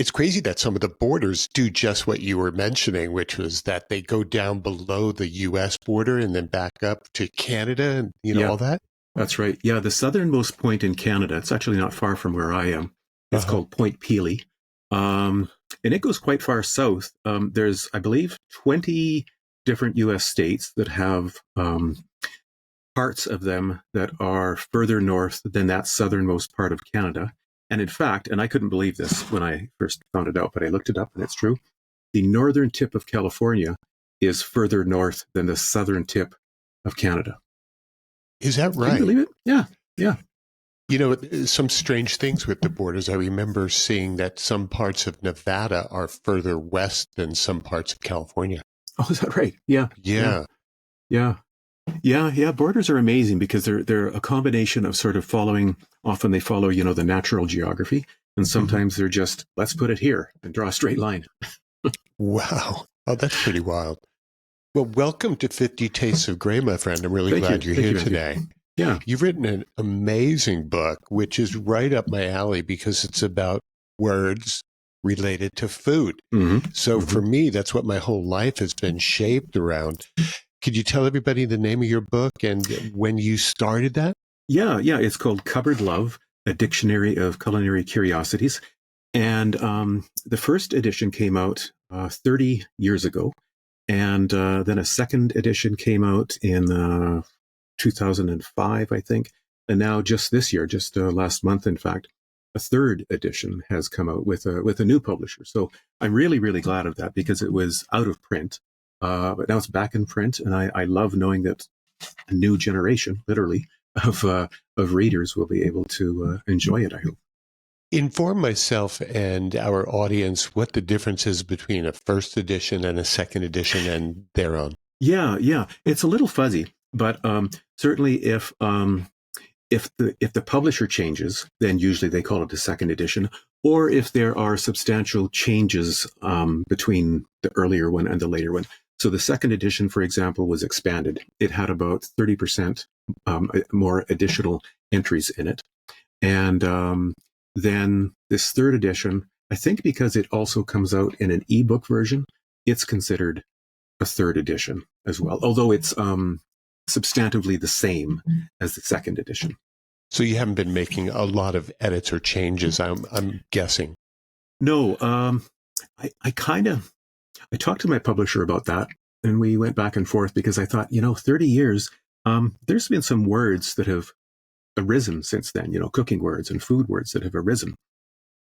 It's crazy that some of the borders do just what you were mentioning, which was that they go down below the U.S. border and then back up to Canada and, Yeah, all that. that's right. Yeah, the southernmost point in Canada, it's actually not far from where I am. It's Uh-huh. called Point Pelee. And it goes quite far south. There's, I believe, 20 different U.S. states that have parts of them that are further north than that southernmost part of Canada. And in fact, and I couldn't believe this when I first found it out, but I looked it up and it's true. The northern tip of California is further north than the southern tip of Canada. Is that Can you right? believe it? Yeah. Yeah. Some strange things with the borders. I remember seeing that some parts of Nevada are further west than some parts of California. Oh, is that right? Yeah. Yeah. Yeah. Yeah. Borders are amazing because they're a combination of sort of following. Often they follow, the natural geography, and sometimes they're just let's put it here and draw a straight line. Wow. Oh, that's pretty wild. Well, welcome to 50 Tastes of Grey, my friend. I'm really glad you're here today. Yeah. You've written an amazing book, which is right up my alley because it's about words related to food. So for me, that's what my whole life has been shaped around. Could you tell everybody the name of your book and when you started that? Yeah. It's called Cupboard Love, a dictionary of culinary curiosities. And the first edition came out 30 years ago. And then a second edition came out in 2005, I think. And now just this year, just last month, in fact, a third edition has come out with a new publisher. So I'm really, really glad of that because it was out of print. But now it's back in print. And I love knowing that a new generation, literally, of readers will be able to enjoy it, I hope. Inform myself and our audience what the difference is between a first edition and a second edition and their own. Yeah. It's a little fuzzy, but certainly if the publisher changes, then usually they call it a second edition. Or if there are substantial changes between the earlier one and the later one. So the second edition, for example, was expanded. It had about 30% more additional entries in it. And then this third edition, I think because it also comes out in an ebook version, it's considered a third edition as well, although it's substantively the same as the second edition. So you haven't been making a lot of edits or changes, I'm guessing. No, I talked to my publisher about that, and we went back and forth because I thought, 30 years, there's been some words that have arisen since then, cooking words and food words that have arisen.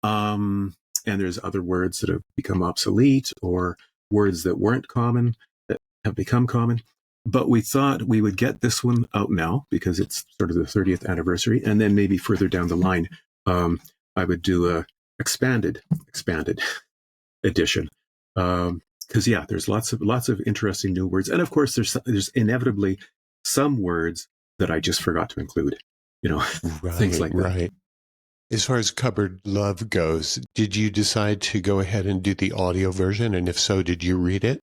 And there's other words that have become obsolete or words that weren't common that have become common. But we thought we would get this one out now because it's sort of the 30th anniversary. And then maybe further down the line, I would do a expanded edition. Because there's lots of interesting new words. And of course, there's inevitably some words that I just forgot to include. Things like that. Right. As far as Cupboard Love goes, did you decide to go ahead and do the audio version? And if so, did you read it?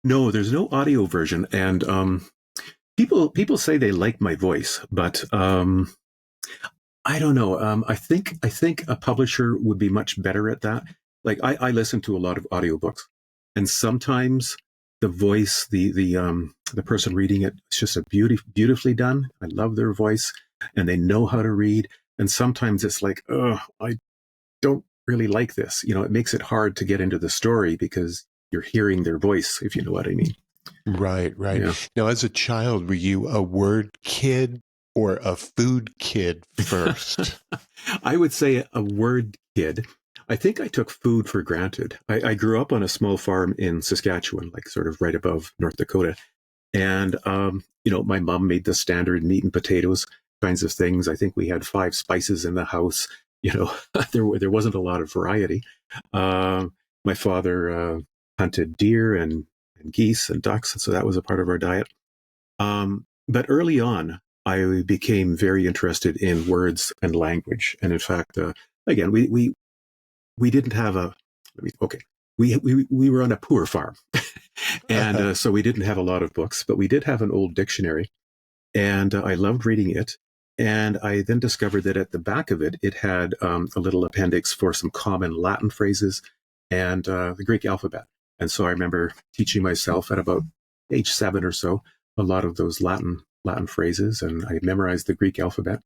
No, there's no audio version. And people say they like my voice, but I don't know. I think a publisher would be much better at that. Like I listen to a lot of audiobooks, and sometimes the voice, the person reading it, it's just beautifully done. I love their voice. And they know how to read. And sometimes it's like, I don't really like this. It makes it hard to get into the story because you're hearing their voice, if you know what I mean. Right. Yeah. Now, as a child, were you a word kid or a food kid first? I would say a word kid. I think I took food for granted. I grew up on a small farm in Saskatchewan, like sort of right above North Dakota. And, my mom made the standard meat and potatoes kinds of things. I think we had 5 spices in the house. There wasn't a lot of variety. My father hunted deer and geese and ducks, and so that was a part of our diet. But early on, I became very interested in words and language. And in fact, again, we didn't have we were on a poor farm, and so we didn't have a lot of books, but we did have an old dictionary, and I loved reading it. And I then discovered that at the back of it, it had a little appendix for some common Latin phrases and the Greek alphabet. And so I remember teaching myself at about age 7 or so a lot of those Latin phrases, and I memorized the Greek alphabet.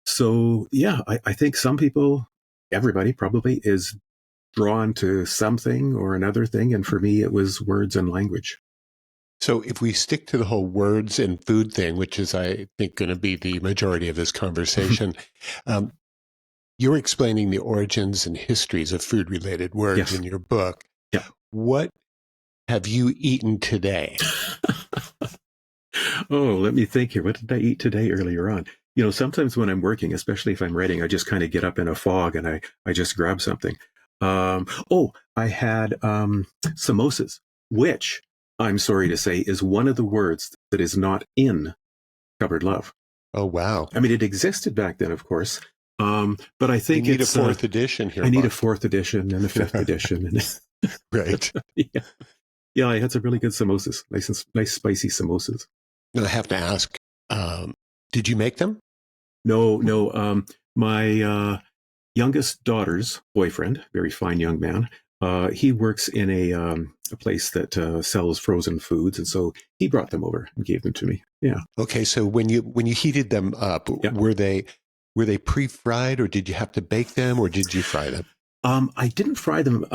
So yeah, I think some people, everybody probably, is drawn to something or another thing, and for me, it was words and language. So if we stick to the whole words and food thing, which is, I think, going to be the majority of this conversation, you're explaining the origins and histories of food-related words in your book. Yeah. What have you eaten today? Oh, let me think here. What did I eat today earlier on? Sometimes when I'm working, especially if I'm writing, I just kind of get up in a fog and I just grab something. I had samosas, which I'm sorry to say is one of the words that is not in Cupboard Love. Oh, wow. I mean, it existed back then, of course. But I think you need a fourth edition here. I need a fourth edition and a fifth edition. Right. Yeah, I had some really good samosas, nice spicy samosas. Now, I have to ask, did you make them? No. My youngest daughter's boyfriend, very fine young man, he works in a place that sells frozen foods, and so he brought them over and gave them to me. Yeah. Okay, so when you heated them up, were they pre-fried, or did you have to bake them, or did you fry them? I didn't fry them.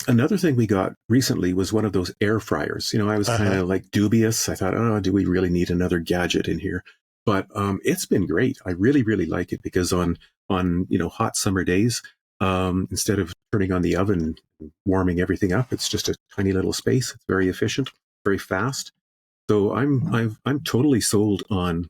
Another thing we got recently was one of those air fryers. I was kind of like dubious. I thought, oh, do we really need another gadget in here? But it's been great. I really, really like it because on hot summer days, instead of turning on the oven and warming everything up, it's just a tiny little space. It's very efficient, very fast. So I'm totally sold on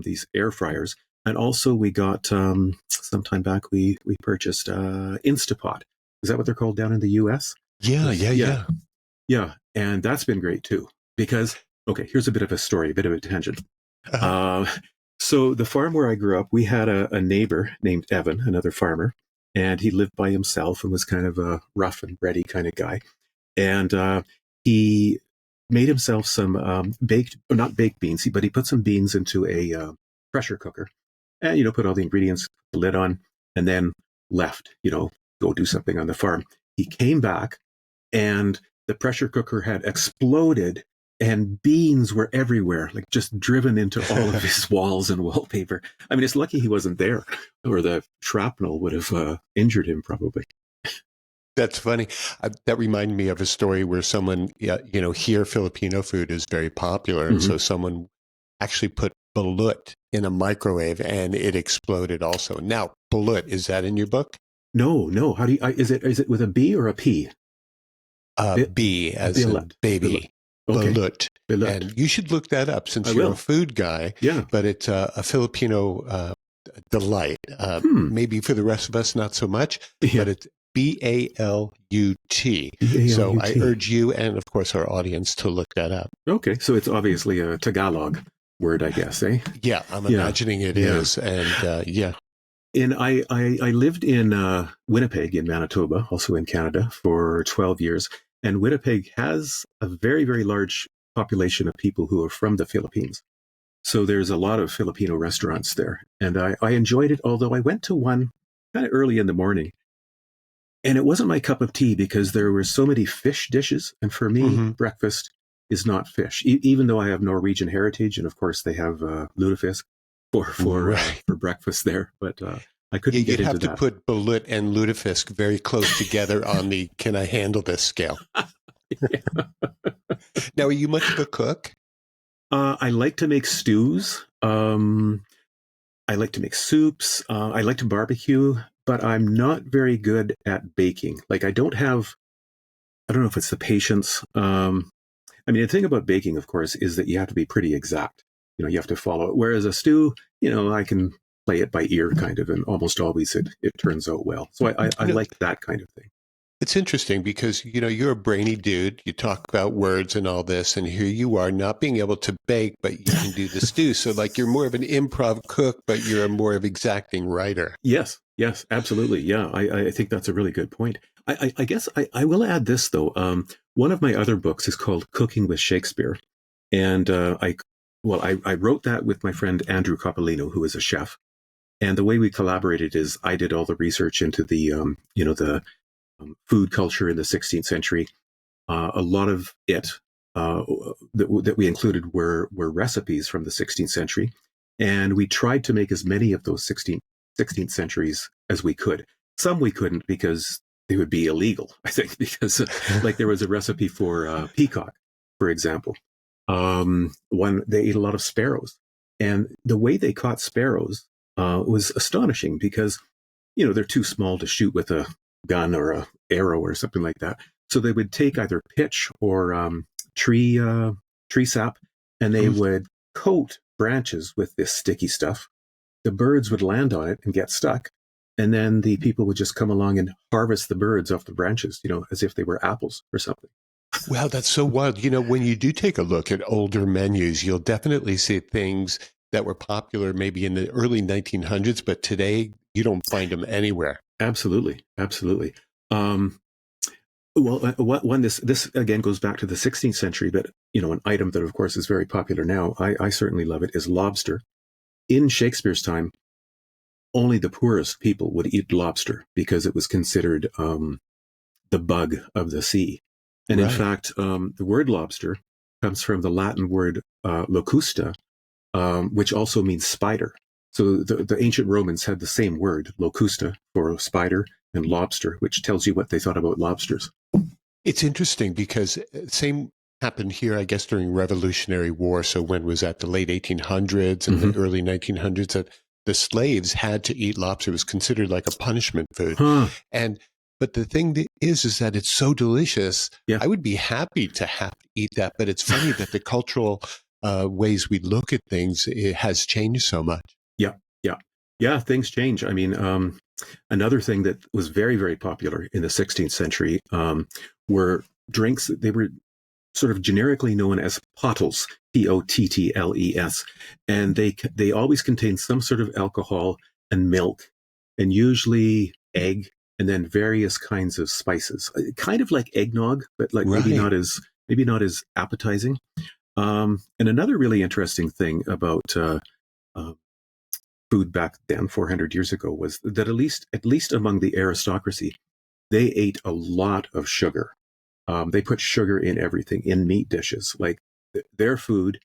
these air fryers. And also we got some time back we purchased Instapot. Is that what they're called down in the US? Yeah. And that's been great too. Because here's a bit of a story, a bit of a tangent. So the farm where I grew up, we had a neighbor named Evan, another farmer, and he lived by himself and was kind of a rough and ready kind of guy. And he made himself some not baked beans, but he put some beans into a pressure cooker and, put all the ingredients, the lid on, and then left, go do something on the farm. He came back and the pressure cooker had exploded and beans were everywhere, like just driven into all of his walls and wallpaper. I mean, it's lucky he wasn't there, or the shrapnel would have injured him probably. That's funny. That reminded me of a story where someone, here Filipino food is very popular. And so someone actually put balut in a microwave and it exploded also. Now, balut, is that in your book? No. How do you, is it with a B or a P? B as in baby. Okay. Balut. And you should look that up since you're a food guy. Yeah. But it's a Filipino delight. Maybe for the rest of us, not so much. Yeah. But it's Balut. So I urge you and, of course, our audience to look that up. Okay. So it's obviously a Tagalog word, I guess, eh? Yeah, I'm imagining it is. And And I lived in Winnipeg in Manitoba, also in Canada, for 12 years. And Winnipeg has a very, very large population of people who are from the Philippines. So there's a lot of Filipino restaurants there. And I enjoyed it, although I went to one kind of early in the morning. And it wasn't my cup of tea because there were so many fish dishes. And for me, breakfast is not fish, even though I have Norwegian heritage. And of course, they have lutefisk for breakfast there. But I couldn't get into that. You'd have to put balut and lutefisk very close together on the can I handle this scale. Now, are you much of a cook? I like to make stews. I like to make soups. I like to barbecue, but I'm not very good at baking. Like I don't know if it's the patience. I mean, the thing about baking, of course, is that you have to be pretty exact. You have to follow it. Whereas a stew, I can play it by ear kind of, and almost always it turns out well. So I like that kind of thing. It's interesting because, you're a brainy dude. You talk about words and all this, and here you are not being able to bake, but you can do the stew. So like you're more of an improv cook, but you're a more of exacting writer. Yes, absolutely. Yeah, I think that's a really good point. I guess I will add this, though. One of my other books is called Cooking with Shakespeare. And I wrote that with my friend Andrew Coppolino, who is a chef. And the way we collaborated is I did all the research into the food culture in the 16th century. A lot of it that we included were recipes from the 16th century. And we tried to make as many of those 16th centuries as we could. Some we couldn't because they would be illegal, I think, because like there was a recipe for peacock, for example. They ate a lot of sparrows. And the way they caught sparrows was astonishing because, they're too small to shoot with a gun or a arrow or something like that. So they would take either pitch or tree sap, and they would coat branches with this sticky stuff. The birds would land on it and get stuck. And then the people would just come along and harvest the birds off the branches, as if they were apples or something. Wow, that's so wild. When you do take a look at older menus, you'll definitely see things that were popular maybe in the early 1900s, but today you don't find them anywhere. Absolutely. Absolutely. This again goes back to the 16th century, but, an item that, of course, is very popular now, I certainly love it, is lobster. In Shakespeare's time, only the poorest people would eat lobster because it was considered the bug of the sea. And in fact, the word lobster comes from the Latin word locusta, which also means spider. So the ancient Romans had the same word, locusta, for spider, and lobster, which tells you what they thought about lobsters. It's interesting because same happened here, I guess, during Revolutionary War. So when was that, the late 1800s and the early 1900s, that the slaves had to eat lobster. It was considered like a punishment food. But the thing is that it's so delicious. Yeah. I would be happy to have to eat that. But it's funny that the cultural ways we look at things, it has changed so much. Yeah, things change. I mean, another thing that was very, very popular in the 16th century were drinks. They were sort of generically known as pottles, Pottles, and they always contained some sort of alcohol and milk, and usually egg, and then various kinds of spices, kind of like eggnog, but like maybe not as appetizing. And another really interesting thing about food back then, 400 years ago, was that at least among the aristocracy, they ate a lot of sugar. They put sugar in everything, in meat dishes. Like their food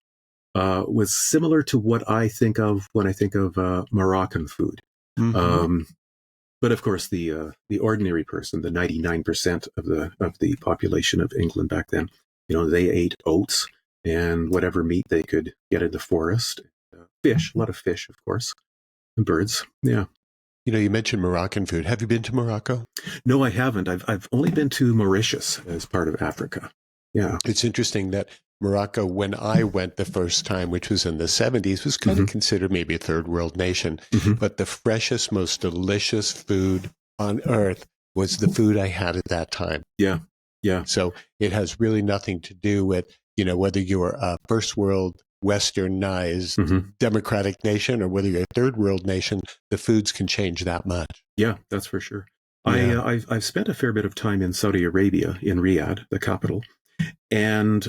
was similar to what I think of when I think of Moroccan food. But of course, the ordinary person, the 99% of the population of England back then, they ate oats and whatever meat they could get in the forest. Fish, a lot of fish, of course. And birds, yeah. You mentioned Moroccan food. Have you been to Morocco? No, I haven't. I've only been to Mauritius as part of Africa. Yeah. It's interesting that Morocco, when I went the first time, which was in the 70s, was kind of considered maybe a third world nation. But the freshest, most delicious food on earth was the food I had at that time. Yeah. So it has really nothing to do with, whether you're a first world westernized democratic nation or whether you're a third world nation, the foods can change that much. Yeah, that's for sure. Yeah. I've spent a fair bit of time in Saudi Arabia, in Riyadh, the capital, and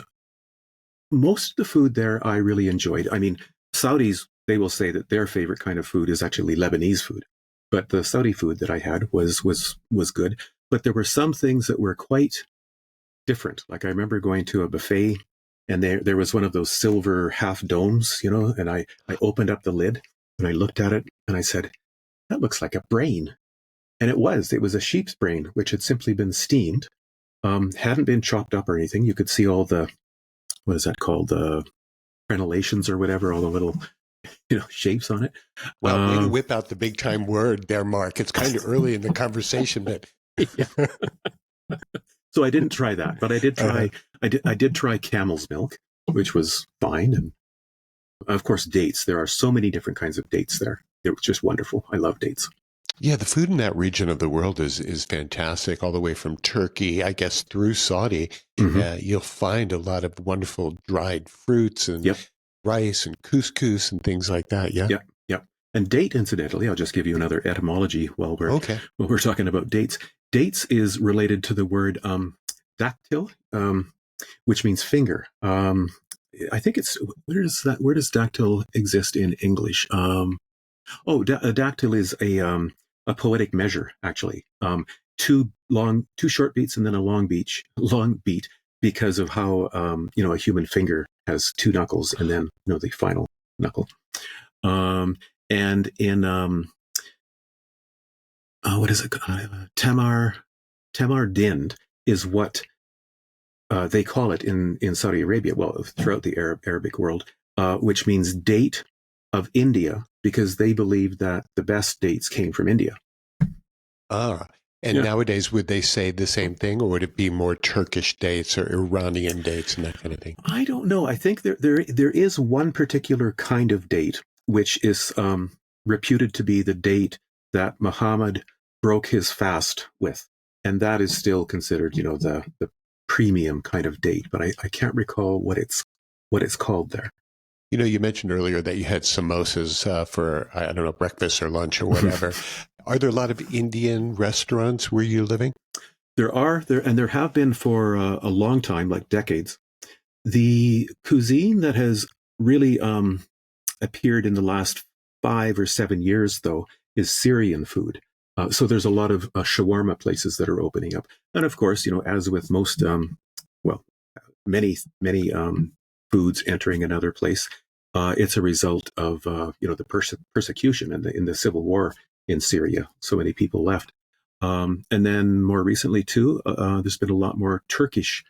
most of the food there I really enjoyed. I mean, Saudis, they will say that their favorite kind of food is actually Lebanese food, but the Saudi food that I had was good. But there were some things that were quite different. Like I remember going to a buffet, and there was one of those silver half domes, and I opened up the lid and I looked at it and I said, that looks like a brain. And it was a sheep's brain, which had simply been steamed, hadn't been chopped up or anything. You could see all the, what is that called? The crenellations or whatever, all the little, shapes on it. Well, way to whip out the big time word there, Mark. It's kind of early in the conversation, but So I didn't try that, but I did try. I did try camel's milk, which was fine, and of course dates. There are so many different kinds of dates there. It was just wonderful. I love dates. Yeah, the food in that region of the world is fantastic. All the way from Turkey, I guess, through Saudi, you'll find a lot of wonderful dried fruits and rice and couscous and things like that. Yeah. And date, incidentally, I'll just give you another etymology while we're talking about dates. Dates is related to the word dactyl, which means finger. I think it's where does dactyl exist in English? A dactyl is a poetic measure, actually. Two short beats and then a long beat, because of how a human finger has two knuckles and then the final knuckle. And in what is it? Tamar Dind is what they call it in Saudi Arabia. Well, throughout the Arabic world, which means date of India, because they believe that the best dates came from India. Ah, and Yeah. nowadays would they say the same thing, or would it be more Turkish dates or Iranian dates and that kind of thing? I don't know. I think there is one particular kind of date which is reputed to be the date that Muhammad broke his fast with, and that is still considered, the premium kind of date. But I can't recall what it's called there. You mentioned earlier that you had samosas for, I don't know, breakfast or lunch or whatever. Are there a lot of Indian restaurants where you're living? There have been for a long time, like decades. The cuisine that has really appeared in the last 5 or 7 years, though, is Syrian food. So there's a lot of shawarma places that are opening up, and of course, as with most, many foods entering another place, it's a result of the persecution and in the civil war in Syria. So many people left, and then more recently too, there's been a lot more Turkish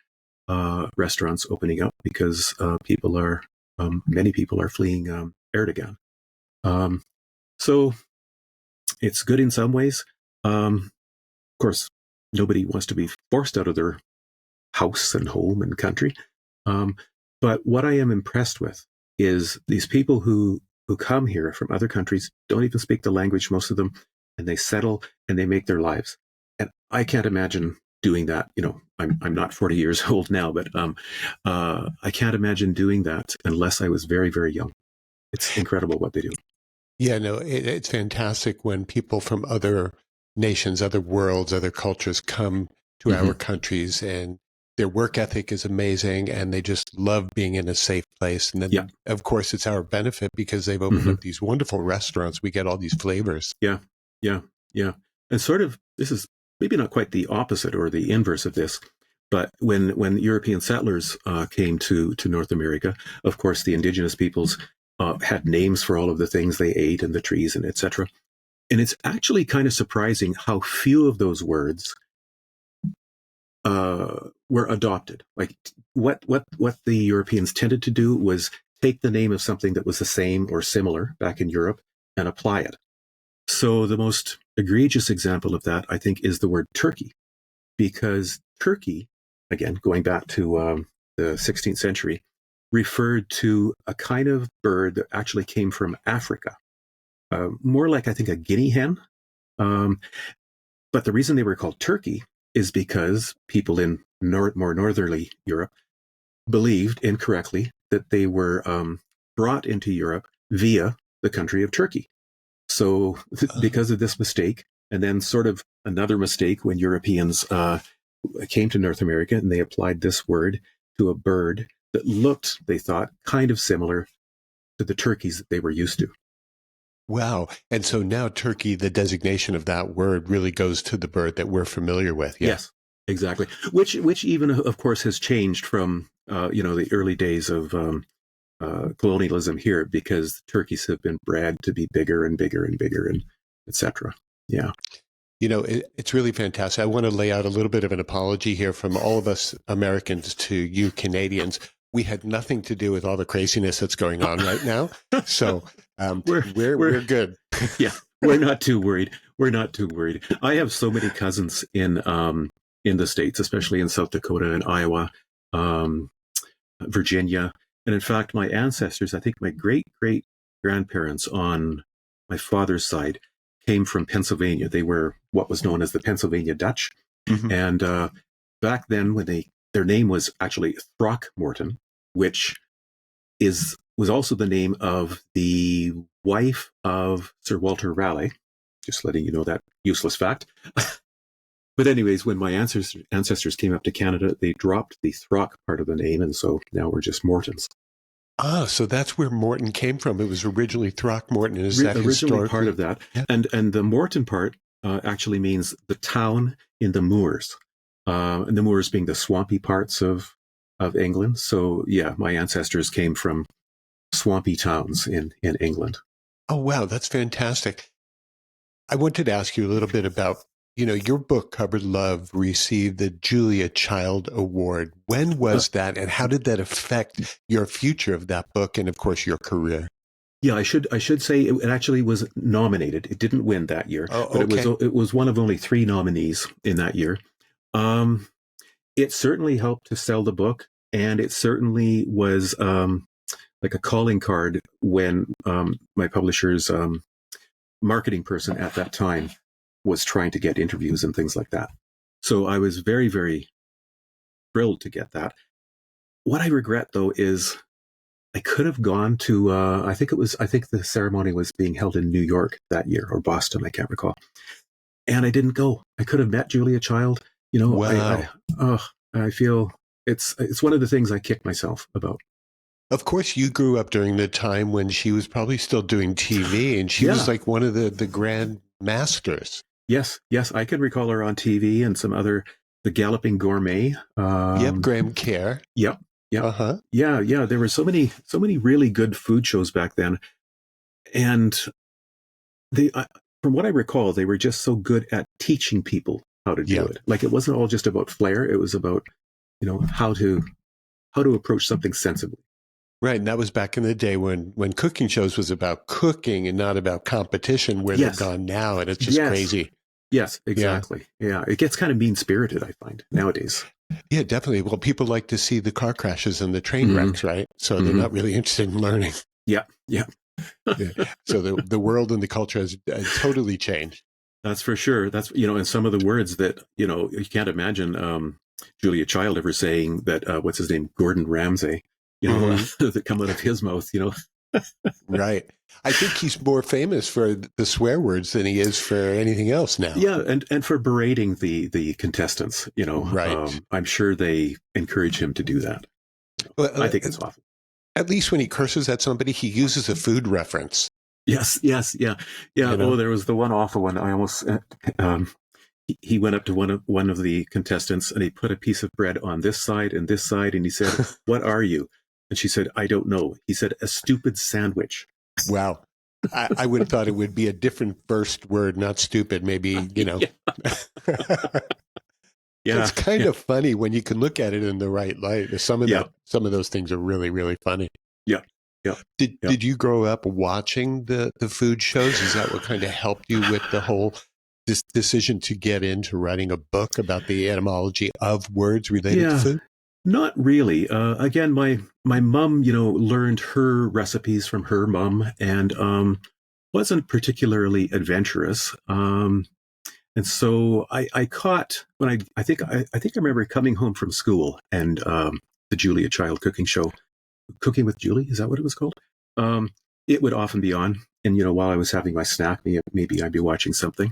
restaurants opening up because many people are fleeing Erdogan. Um, so it's good in some ways. Of course, nobody wants to be forced out of their house and home and country. But what I am impressed with is these people who come here from other countries, don't even speak the language, most of them, and they settle and they make their lives. And I can't imagine doing that. I'm not 40 years old now, but I can't imagine doing that unless I was very, very young. It's incredible what they do. Yeah, no, it's fantastic when people from other nations, other worlds, other cultures come to our countries, and their work ethic is amazing and they just love being in a safe place. And then, Yeah. of course, it's our benefit because they've opened up these wonderful restaurants. We get all these flavors. Yeah, yeah, yeah. And sort of, this is maybe not quite the opposite or the inverse of this, but when European settlers came to North America, of course, the indigenous peoples had names for all of the things they ate and the trees and etc. And it's actually kind of surprising how few of those words were adopted. Like what the Europeans tended to do was take the name of something that was the same or similar back in Europe and apply it. So the most egregious example of that, I think, is the word turkey, because turkey, again, going back to the 16th century, referred to a kind of bird that actually came from Africa, more like, I think, a guinea hen. But the reason they were called turkey is because people in more northerly Europe believed incorrectly that they were brought into Europe via the country of Turkey. So because of this mistake, and then sort of another mistake when Europeans came to North America and they applied this word to a bird that looked, they thought, kind of similar to the turkeys that they were used to. Wow. And so now turkey, the designation of that word really goes to the bird that we're familiar with. Yeah. Yes, exactly. Which even, of course, has changed from, the early days of colonialism here, because turkeys have been bred to be bigger and bigger and bigger and etc. Yeah. It's really fantastic. I want to lay out a little bit of an apology here from all of us Americans to you Canadians. We had nothing to do with all the craziness that's going on right now. So we're good. Yeah, we're not too worried. We're not too worried. I have so many cousins in the States, especially in South Dakota and Iowa, Virginia. And in fact, my ancestors, I think my great grandparents on my father's side, came from Pennsylvania. They were what was known as the Pennsylvania Dutch. And back then, when their name was actually Throckmorton, which was also the name of the wife of Sir Walter Raleigh. Just letting you know that useless fact. But anyways, when my ancestors came up to Canada, they dropped the Throck part of the name, and so now we're just Mortons. Ah, so that's where Morton came from. It was originally Throckmorton. Is that Originally part historically? of that. Yeah. And the Morton part actually means the town in the moors, and the moors being the swampy parts of England. So yeah, my ancestors came from swampy towns in England. Oh, wow, that's fantastic. I wanted to ask you a little bit about, your book, Cupboard Love, received the Julia Child Award. When Uh, was that, and how did that affect your future of that book and, of course, your career? yeah, I should say it actually was nominated. It didn't win that year, Oh, but okay. it was one of only three nominees in that year. Um, it certainly helped to sell the book, and it certainly was like a calling card when my publisher's marketing person at that time was trying to get interviews and things like that. So I was very, very thrilled to get that. What I regret though is I could have gone to, I think the ceremony was being held in New York that year or Boston, I can't recall. And I didn't go. I could have met Julia Child. You know, Wow. I feel it's one of the things I kick myself about. Of course, you grew up during the time when she was probably still doing TV, and she was Yeah. like one of the grand masters. Yes. Yes. I can recall her on TV and some other, The Galloping Gourmet. Yep, Graham Care. Yep. Yep. Uh-huh. Yeah. Yeah. There were so many really good food shows back then. And they, from what I recall, they were just so good at teaching people how to do Yeah. it. Like it wasn't all just about flair. It was about, how to approach something sensibly. Right, and that was back in the day when cooking shows was about cooking and not about competition, where they've Yes. gone now, and it's just Yes. crazy. Yes, Yeah. exactly. Yeah. It gets kind of mean spirited, I find, nowadays. Yeah, definitely. Well, people like to see the car crashes and the train Mm-hmm. wrecks, right? So they're Mm-hmm. not really interested in learning. Yeah. Yeah. Yeah. So the world and the culture has totally changed. That's for sure. That's, and some of the words that, you can't imagine Julia Child ever saying that, what's his name? Gordon Ramsay, that come out of his mouth. Right. I think he's more famous for the swear words than he is for anything else now. Yeah. And for berating the contestants, Right. I'm sure they encourage him to do that. Well, I think it's awful. At least when he curses at somebody, he uses a food reference. Yes, yes, yeah, yeah. Oh, there was the one awful one. I almost he went up to one of the contestants and he put a piece of bread on this side and this side, and he said, "What are you?" And she said, "I don't know." He said, "A stupid sandwich." Wow. I would have thought it would be a different first word, not stupid. Maybe, Yeah, yeah, It's kind of funny when you can look at it in the right light. Some of those things are really, really funny. yeah, yeah. Did you grow up watching the food shows? Is that what kind of helped you with the whole this decision to get into writing a book about the etymology of words related to food? Not really. Again, my mom, learned her recipes from her mom, and wasn't particularly adventurous. And so I caught when I think I remember coming home from school and the Julia Child cooking show, Cooking with Julie, is that what it was called? It would often be on, and while I was having my snack, maybe I'd be watching something.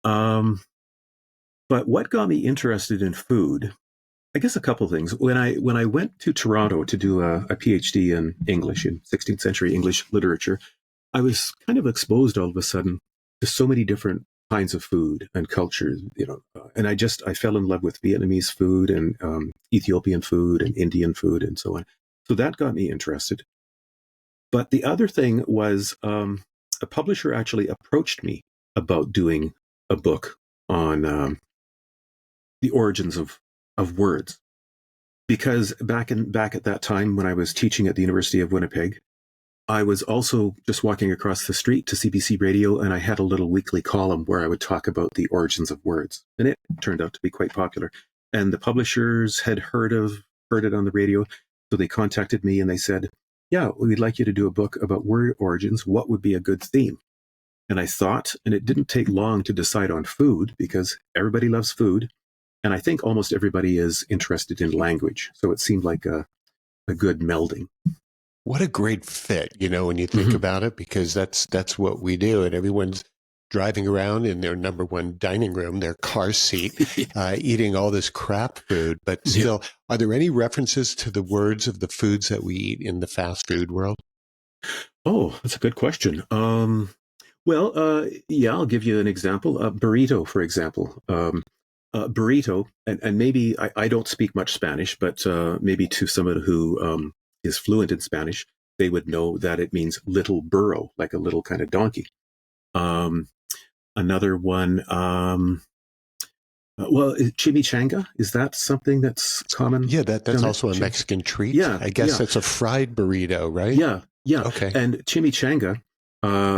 But what got me interested in food, I guess a couple things. When I went to Toronto to do a PhD in English, in 16th century English literature, I was kind of exposed all of a sudden to so many different kinds of food and cultures, and I fell in love with Vietnamese food and Ethiopian food and Indian food and so on. So that got me interested. But the other thing was a publisher actually approached me about doing a book on the origins of words, because back at that time when I was teaching at the University of Winnipeg, I was also just walking across the street to CBC Radio, and I had a little weekly column where I would talk about the origins of words, and it turned out to be quite popular. And the publishers had heard it on the radio, so they contacted me and they said, "Yeah, we'd like you to do a book about word origins. What would be a good theme?" And I thought, and it didn't take long to decide on food, because everybody loves food, and I think almost everybody is interested in language. So it seemed like a good melding. What a great fit, when you think about it, because that's what we do, and everyone's driving around in their number one dining room, their car seat, eating all this crap food. But still, are there any references to the words of the foods that we eat in the fast food world? Oh, that's a good question. Yeah, I'll give you an example. Burrito, for example. Burrito, and maybe I don't speak much Spanish, but maybe to someone who is fluent in Spanish, they would know that it means little burro, like a little kind of donkey. Another one, chimichanga, is that something that's common? Yeah, that's also a Mexican treat. Yeah, I guess that's a fried burrito, right? Yeah. Okay. And chimichanga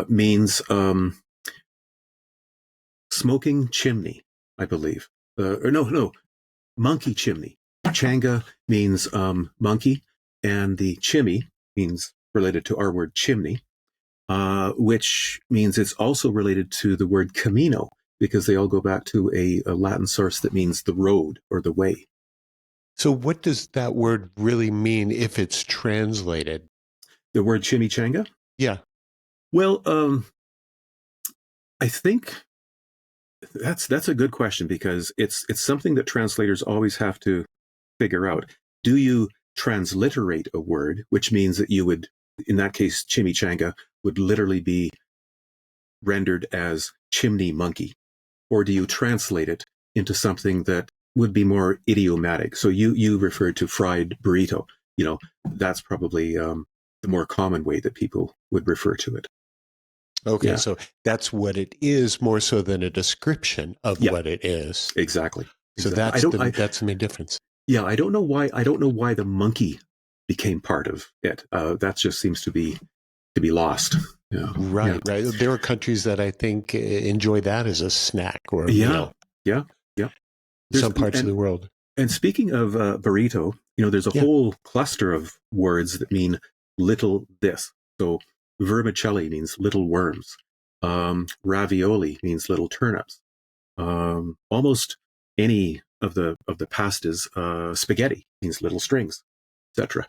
means smoking chimney, I believe. No, monkey chimney. Changa means monkey, and the chimney means related to our word chimney, which means it's also related to the word camino, because they all go back to a Latin source that means the road or the way. So what does that word really mean if it's translated? The word chimichanga? Yeah. Well, I think that's a good question, because it's something that translators always have to figure out. Do you transliterate a word, which means that you would, in that case, chimichanga would literally be rendered as chimney monkey, or do you translate it into something that would be more idiomatic? So you referred to fried burrito. That's probably the more common way that people would refer to it. Okay, so that's what it is, more so than a description of what it is. Exactly. So that's the main difference. Yeah, I don't know why the monkey became part of it. That just seems to be lost. Yeah. Right. There are countries that I think enjoy that as a snack or a meal. Yeah. Some parts of the world. And speaking of burrito, there's a whole cluster of words that mean little this. So vermicelli means little worms. Ravioli means little turnips. Almost any of the pastas, spaghetti means little strings, etc.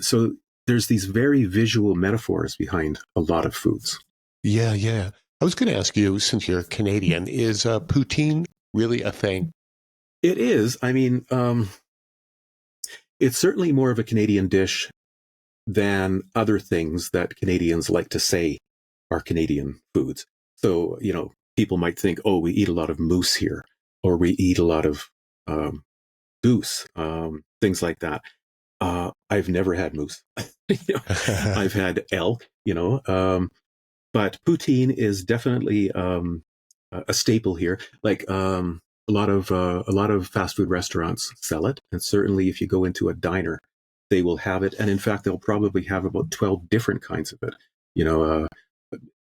So there's these very visual metaphors behind a lot of foods. Yeah. I was going to ask you, since you're Canadian, is poutine really a thing? It is. I mean, it's certainly more of a Canadian dish than other things that Canadians like to say are Canadian foods. So, people might think, oh, we eat a lot of moose here, or we eat a lot of goose, things like that. I've never had moose. I've had elk, but poutine is definitely a staple here. Like a lot of fast food restaurants sell it, and certainly if you go into a diner, they will have it. And in fact, they'll probably have about 12 different kinds of it.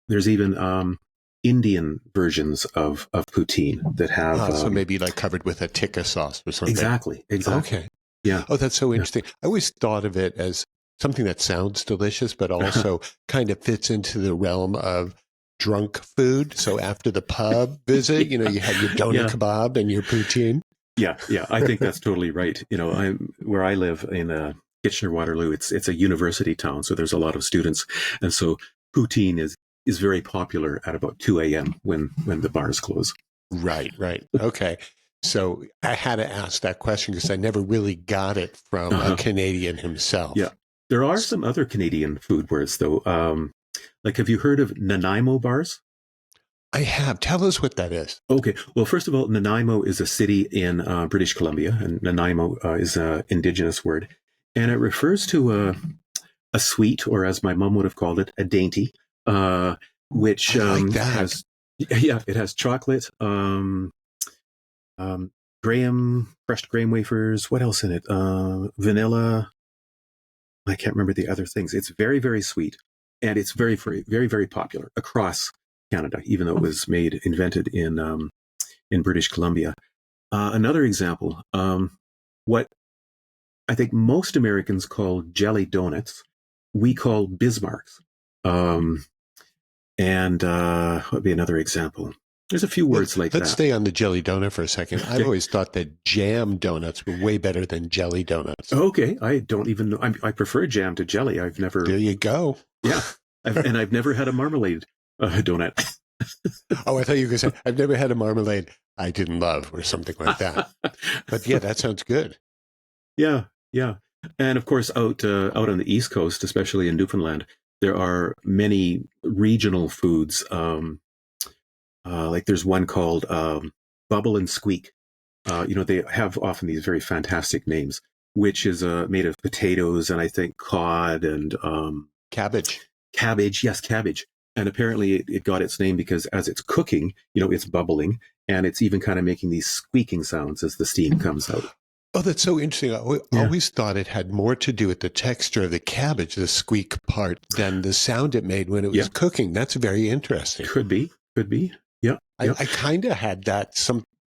There's even Indian versions of poutine that have so maybe like covered with a tikka sauce or something. Exactly. Okay. Yeah. Oh, that's so interesting. I always thought of it as something that sounds delicious, but also kind of fits into the realm of drunk food. So after the pub visit, you have your doner kebab and your poutine. Yeah. I think that's totally right. Where I live in Kitchener-Waterloo, it's a university town, so there's a lot of students, and so poutine is very popular at about 2 a.m. when the bars close. Right. Okay. So I had to ask that question because I never really got it from a Canadian himself. Yeah. There are some other Canadian food words, though. Like, have you heard of Nanaimo bars? I have. Tell us what that is. Okay. Well, first of all, Nanaimo is a city in British Columbia, and Nanaimo is an indigenous word. And it refers to a sweet, or as my mom would have called it, a dainty, which has chocolate, crushed graham wafers. What else in it? Vanilla. I can't remember the other things. It's very, very sweet, and it's very, very, very, very popular across Canada, even though it was invented in British Columbia. Another example, what I think most Americans call jelly donuts, we call Bismarcks. And what would be another example? There's a few words like that. Let's stay on the jelly donut for a second. I've always thought that jam donuts were way better than jelly donuts. Okay. I don't even know. I prefer jam to jelly. I've never. There you go. Yeah. I've never had a marmalade donut. Oh, I thought you were going to say, I've never had a marmalade I didn't love or something like that. But yeah, that sounds good. Yeah, yeah. And of course, out on the East Coast, especially in Newfoundland, there are many regional foods. Like there's one called Bubble and Squeak. They have often these very fantastic names, which is made of potatoes and I think cod and Cabbage. cabbage. Yes, cabbage. And apparently it got its name because as it's cooking, it's bubbling and it's even kind of making these squeaking sounds as the steam comes out. Oh, that's so interesting. I Yeah. always thought it had more to do with the texture of the cabbage, the squeak part, than the sound it made when it was cooking. That's very interesting. Could be. Yeah. I kind of had that.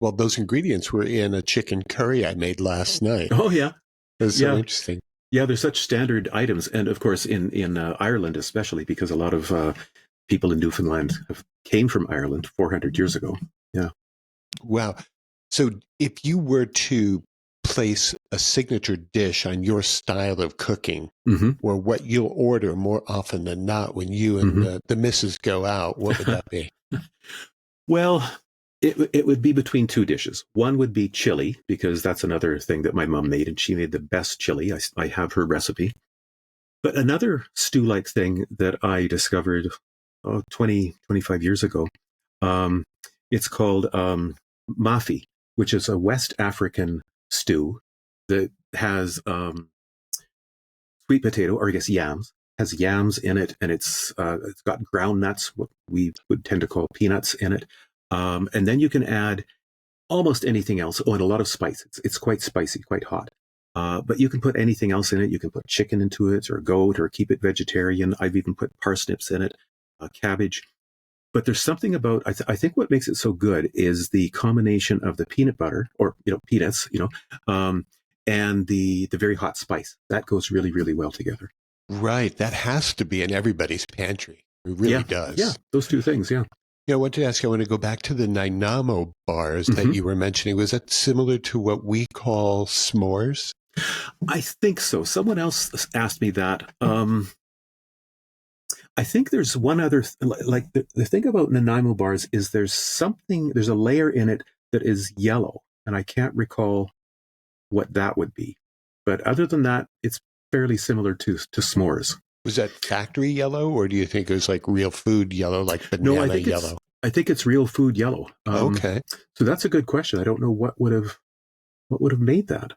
Those ingredients were in a chicken curry I made last night. Oh, yeah. It was so interesting. Yeah, they're such standard items. And of course, in Ireland, especially, because a lot of people in Newfoundland came from Ireland 400 years ago. Yeah. Wow. So if you were to place a signature dish on your style of cooking, or what you'll order more often than not when you and the missus go out, what would that be? Well, it would be between two dishes. One would be chili, because that's another thing that my mom made, and she made the best chili. I have her recipe. But another stew-like thing that I discovered 25 years ago, it's called mafi, which is a West African stew that has sweet potato, or I guess yams, has yams in it, and it's got ground nuts, what we would tend to call peanuts in it. And then you can add almost anything else. Oh, and a lot of spice. It's quite spicy, quite hot. But you can put anything else in it. You can put chicken into it, or goat, or keep it vegetarian. I've even put parsnips in it, cabbage. But there's something about, I think what makes it so good is the combination of the peanut butter, or peanuts, and the very hot spice. That goes really, really well together. Right. That has to be in everybody's pantry. It really does. Yeah, those two things, yeah. I wanted to ask you, I want to go back to the Nanaimo bars that you were mentioning. Was that similar to what we call s'mores? I think so. Someone else asked me that. I think there's one other, like the thing about Nanaimo bars is there's a layer in it that is yellow, and I can't recall what that would be. But other than that, it's fairly similar to s'mores. Was that factory yellow, or do you think it was like real food yellow, like banana yellow? I think it's real food yellow. Okay. So that's a good question. I don't know what would have made that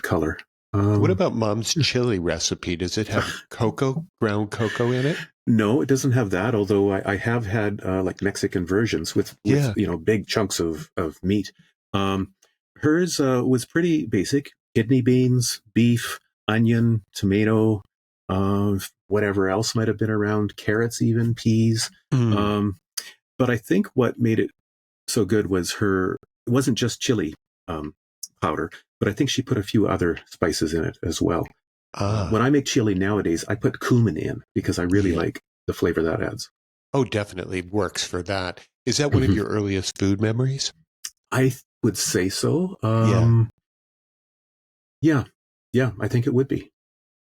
color. What about Mom's chili recipe? Does it have ground cocoa in it? No, it doesn't have that. Although I have had like Mexican versions with big chunks of meat. Hers was pretty basic: kidney beans, beef, onion, tomato, whatever else might have been around, carrots, even peas. But I think what made it so good was it wasn't just chili powder, but I think she put a few other spices in it as well. When I make chili nowadays, I put cumin in because I really like the flavor that adds. Oh, definitely works for that. Is that one of your earliest food memories? I would say so. Yeah, I think it would be.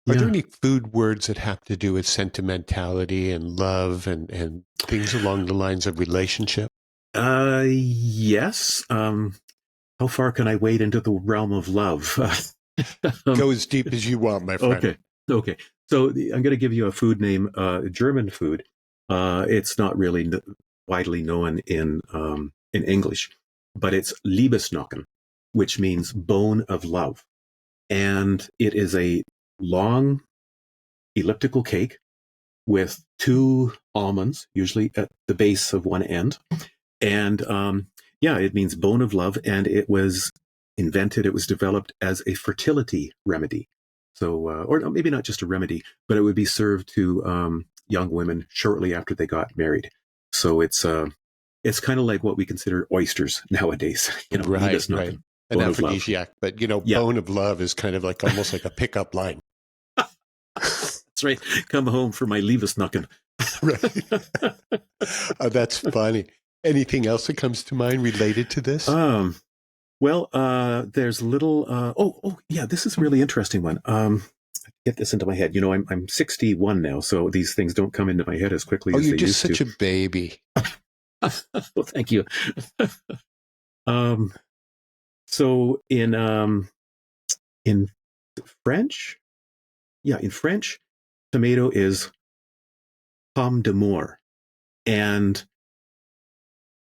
Are there any food words that have to do with sentimentality and love and things along the lines of relationship? Yes. How far can I wade into the realm of love? Go as deep as you want, my friend. Okay. So I'm going to give you a food name, German food. It's not really widely known in English, but it's Liebesnocken, which means bone of love. And it is a long elliptical cake with 2 almonds, usually at the base of one end. And it means bone of love. And it was developed as a fertility remedy. So, or maybe not just a remedy, but it would be served to young women shortly after they got married. So it's kind of like what we consider oysters nowadays. Right. An aphrodisiac, but bone of love is kind of like almost like a pickup line. That's right. Come home for my Liebesnocken. Right. Oh, that's funny. Anything else that comes to mind related to this? There's little. This is a really interesting one. Get this into my head. I'm 61 now, so these things don't come into my head as quickly as they used to. Oh, you're just such a baby. Well, thank you. um, so in French, yeah, in French, tomato is pomme d'amour, and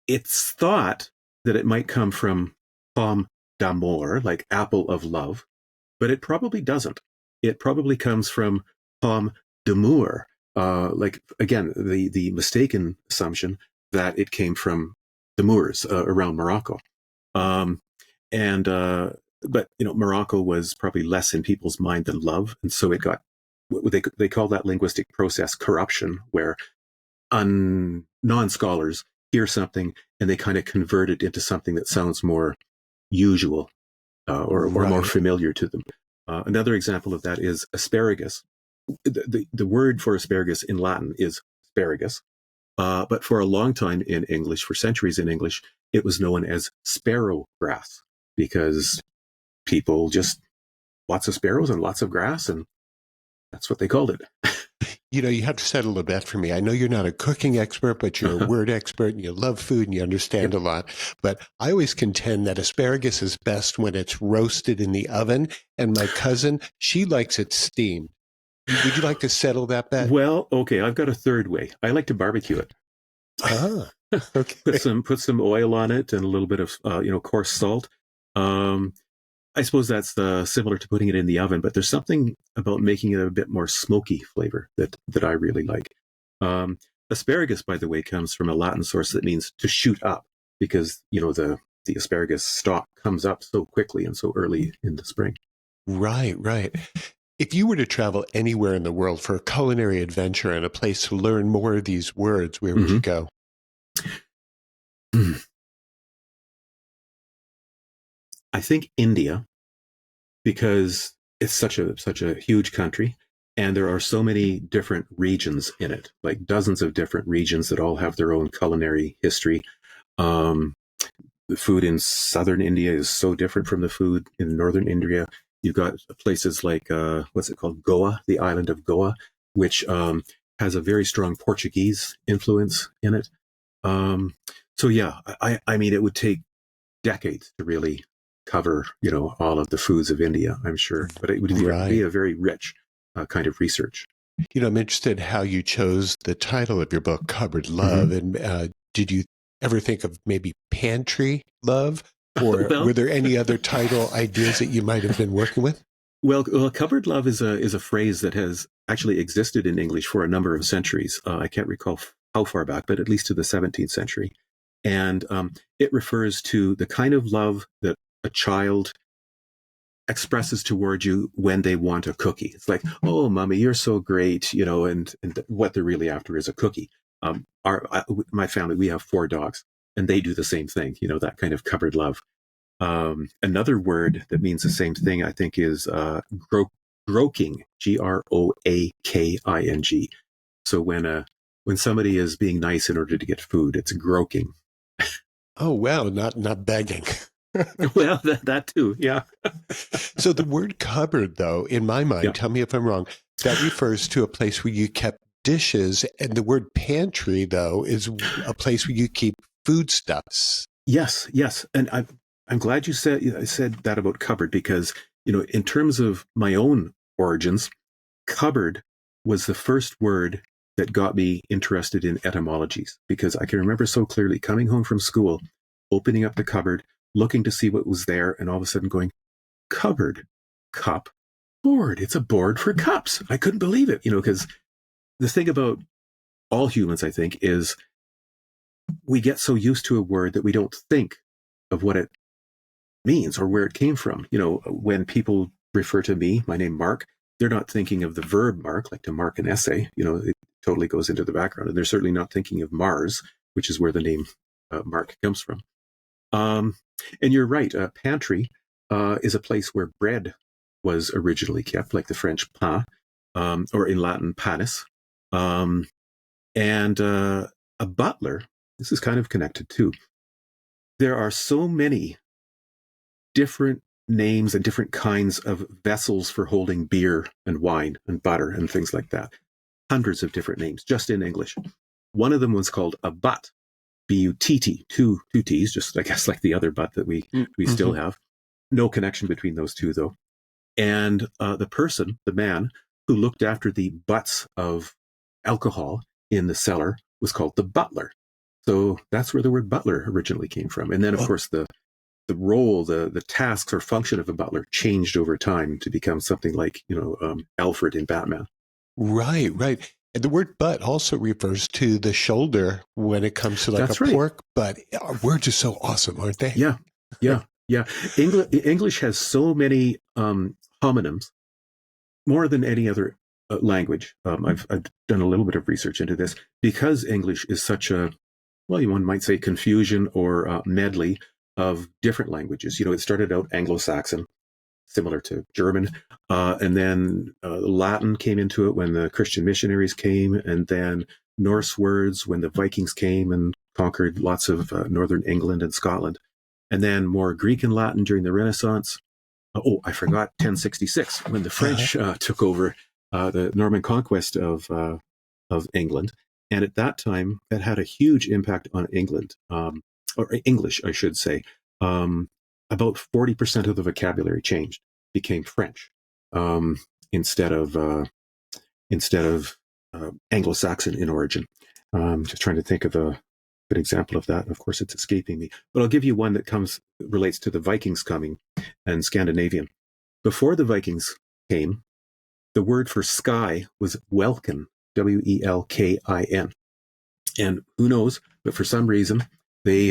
it's thought that it might come from pomme d'amour, like apple of love, but it probably doesn't. It probably comes from pomme d'amour, like again the mistaken assumption that it came from the Moors around Morocco. Um, and but Morocco was probably less in people's mind than love, and so it got they call that linguistic process corruption, where non-scholars hear something and they kind of convert it into something that sounds more usual or more Right. familiar to them. Another example of that is asparagus. The word for asparagus in Latin is asparagus, but for a long time in English, for centuries in English, it was known as sparrow grass because people just lots of sparrows and lots of grass, and that's what they called it. You have to settle a bet for me. I know you're not a cooking expert, but you're a Uh-huh. word expert and you love food and you understand Yep. a lot. But I always contend that asparagus is best when it's roasted in the oven. And my cousin, she likes it steamed. Would you like to settle that bet? Well, okay, I've got a third way. I like to barbecue it. Ah, okay. Put some oil on it and a little bit of coarse salt. Um, I suppose that's similar to putting it in the oven, but there's something about making it a bit more smoky flavor that I really like. Um, Asparagus, by the way, comes from a Latin source that means to shoot up, because the asparagus stalk comes up so quickly and so early in the spring. Right, right. If you were to travel anywhere in the world for a culinary adventure and a place to learn more of these words, where would you Mm-hmm. go? I think India, because it's such a huge country, and there are so many different regions in it, like dozens of different regions that all have their own culinary history. Um, the food in southern India is so different from the food in northern India. You've got places like what's it called, Goa, the island of Goa, which has a very strong Portuguese influence in it. Um, so yeah, I mean, it would take decades to really cover, all of the foods of India, I'm sure, but it would be Right. a very rich kind of research. I'm interested how you chose the title of your book, Cupboard Love. Mm-hmm. And did you ever think of maybe Pantry Love? Or were Well, there any other title ideas that you might have been working with? cupboard love is a phrase that has actually existed in English for a number of centuries. I can't recall how far back, but at least to the 17th century, and it refers to the kind of love that a child expresses toward you when they want a cookie. It's like, oh, mommy, you're so great, and what they're really after is a cookie. My family, we have 4 dogs, and they do the same thing. That kind of cupboard love. Another word that means the same thing, I think, is groking, Groaking. So when somebody is being nice in order to get food, it's groking. Oh, wow, not begging. Well, that too, yeah, So the word cupboard, though, in my mind, yeah. tell me if I'm wrong, that refers to a place where you kept dishes. And the word pantry, though, is a place where you keep foodstuffs. Yes, yes, and I'm glad you said that about cupboard, because in terms of my own origins, cupboard was the first word that got me interested in etymologies, because I can remember so clearly coming home from school, opening up the cupboard, looking to see what was there, and all of a sudden going, cupboard, cup, board. It's a board for cups. I couldn't believe it, because the thing about all humans, I think, is we get so used to a word that we don't think of what it means or where it came from. When people refer to me, my name Mark, they're not thinking of the verb mark, like to mark an essay. It totally goes into the background. And they're certainly not thinking of Mars, which is where the name Mark comes from. Um, and you're right, pantry is a place where bread was originally kept, like the French pain, or in Latin panis. Um, and a butler, this is kind of connected too. There are so many different names and different kinds of vessels for holding beer and wine and butter and things like that. Hundreds of different names just in English. One of them was called a butt, B-U-T-T, two T's, just I guess like the other butt that we still have. No connection between those two, though. And the man who looked after the butts of alcohol in the cellar was called the butler. So that's where the word butler originally came from. And then, of course, the role, the tasks or function of a butler changed over time to become something like, Alfred in Batman. Right, right. And the word butt also refers to the shoulder when it comes to like That's a right. pork butt. Our words are so awesome, aren't they? Yeah, yeah, yeah. English has so many homonyms, more than any other language. I've done a little bit of research into this because English is such a, well, one might say confusion or medley of different languages. It started out Anglo-Saxon, similar to German, and then Latin came into it when the Christian missionaries came, and then Norse words when the Vikings came and conquered lots of northern England and Scotland, and then more Greek and Latin during the Renaissance. I forgot 1066 when the French took over the Norman conquest of England, and at that time that had a huge impact on England, or English, I should say. About 40% of the vocabulary changed, became French instead of Anglo-Saxon in origin. Just trying to think of a good example of that. Of course, it's escaping me, but I'll give you one that relates to the Vikings coming and Scandinavian. Before the Vikings came, the word for sky was welkin, Welkin, and who knows? But for some reason, they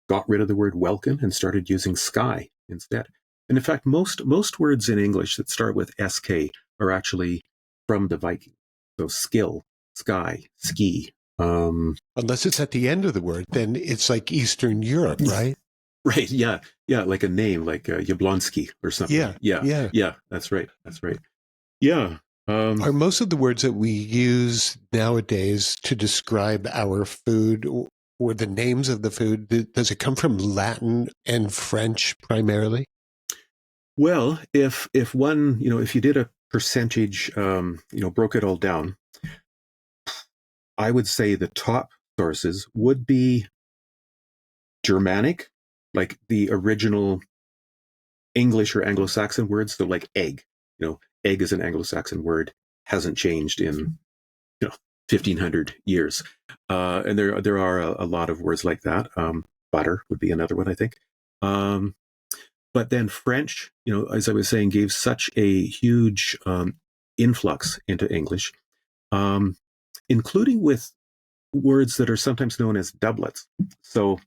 got rid of the word welkin and started using sky instead. And in fact, most words in English that start with sk are actually from the Viking. So skill, sky, ski. Unless it's at the end of the word, then it's like Eastern Europe, right? Right. Yeah. Yeah. Like a name, like Jablonski or something. Yeah. That's right. Yeah. Are most of the words that we use nowadays to describe our food or the names of the food, does it come from Latin and French primarily? Well, if one, if you did a percentage, broke it all down, I would say the top sources would be Germanic, like the original English or Anglo-Saxon words. So like egg, egg is an Anglo-Saxon word, hasn't changed in 1,500 years. And there are a lot of words like that. Butter would be another one, I think. But then French, as I was saying, gave such a huge influx into English, including with words that are sometimes known as doublets. So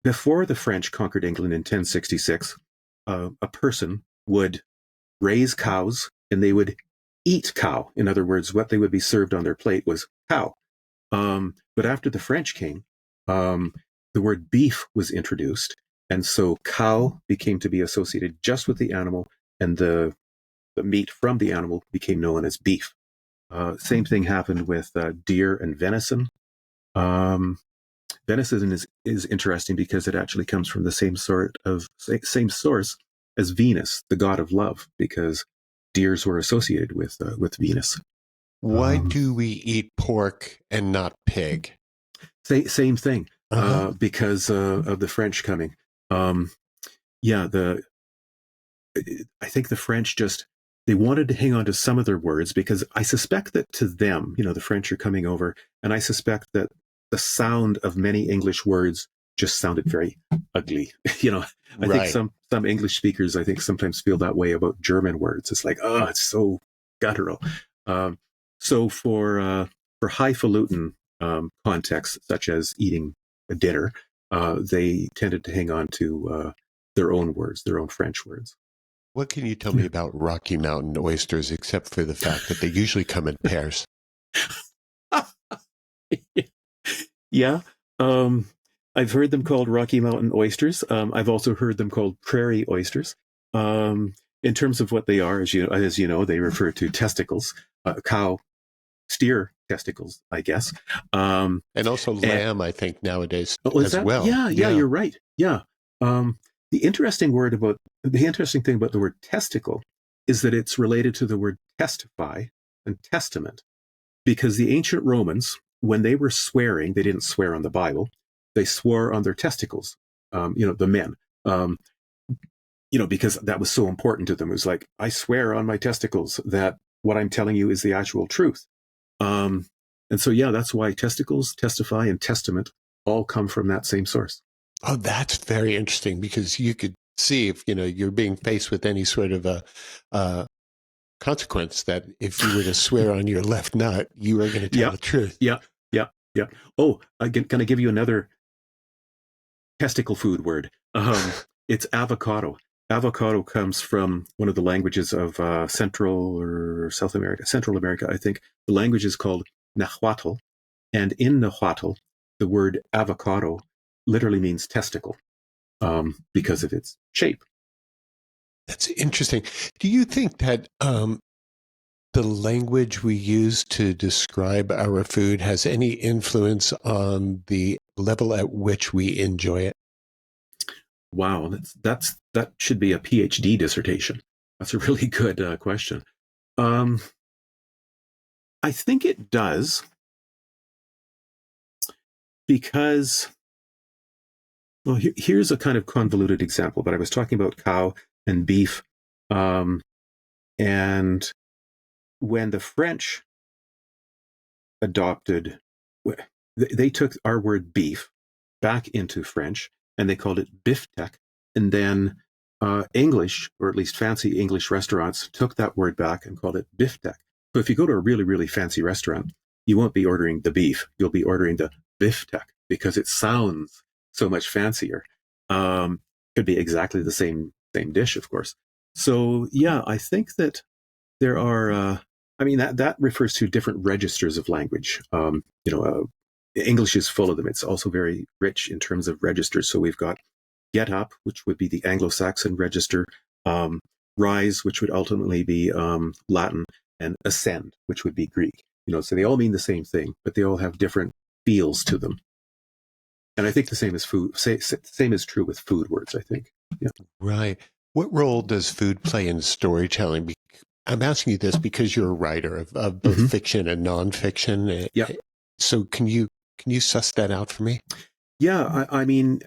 before the French conquered England in 1066, a person would raise cows and they would eat cow. In other words, what they would be served on their plate was cow. But after the French came, the word beef was introduced. And so cow became to be associated just with the animal, and the meat from the animal became known as beef. Same thing happened with deer and venison. Venison is interesting because it actually comes from the same source as Venus, the god of love, because deers were associated with Venus. Why do we eat pork and not pig? Same thing, because of the French coming. I think the French they wanted to hang on to some of their words because I suspect that to them, the French are coming over, and I suspect that the sound of many English words just sounded very ugly. I think some English speakers, I think, sometimes feel that way about German words. It's like, oh, it's so guttural. So for highfalutin contexts, such as eating a dinner, they tended to hang on to their own words, their own French words. What can you tell me about Rocky Mountain oysters, except for the fact that they usually come in pairs? Yeah. I've heard them called Rocky Mountain oysters. I've also heard them called prairie oysters. In terms of what they are, as you know, they refer to testicles, steer testicles, I guess. And also lamb, I think, nowadays as well. Yeah, you're right. Yeah. The interesting thing about the word testicle is that it's related to the word testify and testament, because the ancient Romans when they were swearing, they didn't swear on the Bible. They swore on their testicles, the men, because that was so important to them. It was like, I swear on my testicles that what I'm telling you is the actual truth. And so, yeah, that's why testicles, testify, and testament all come from that same source. Oh, that's very interesting, because you could see if, you're being faced with any sort of a consequence, that if you were to swear on your left nut, you are going to tell the truth. Yeah. Oh, can I give you another testicle food word? It's avocado. Avocado comes from one of the languages of Central America, I think. The language is called Nahuatl. And in Nahuatl, the word avocado literally means testicle because of its shape. That's interesting. Do you think that the language we use to describe our food has any influence on the level at which we enjoy it? Wow, that should be a PhD dissertation. That's a really good question. I think it does, because, well, here's a kind of convoluted example, but I was talking about cow and beef, and when the French adopted, they took our word beef back into French, and they called it biftec. And then English, or at least fancy English restaurants, took that word back and called it biftec. So if you go to a really, really fancy restaurant, you won't be ordering the beef. You'll be ordering the biftec, because it sounds so much fancier. Could be exactly the same dish, of course. So yeah, I think that there are. That refers to different registers of language. English is full of them. It's also very rich in terms of registers. So we've got get up, which would be the Anglo-Saxon register, rise, which would ultimately be Latin, and ascend, which would be Greek. So they all mean the same thing, but they all have different feels to them. And I think the same is true with food words, I think. Yeah. Right. What role does food play in storytelling? I'm asking you this because you're a writer of both fiction and nonfiction. Yeah. So can you suss that out for me? Yeah, I mean,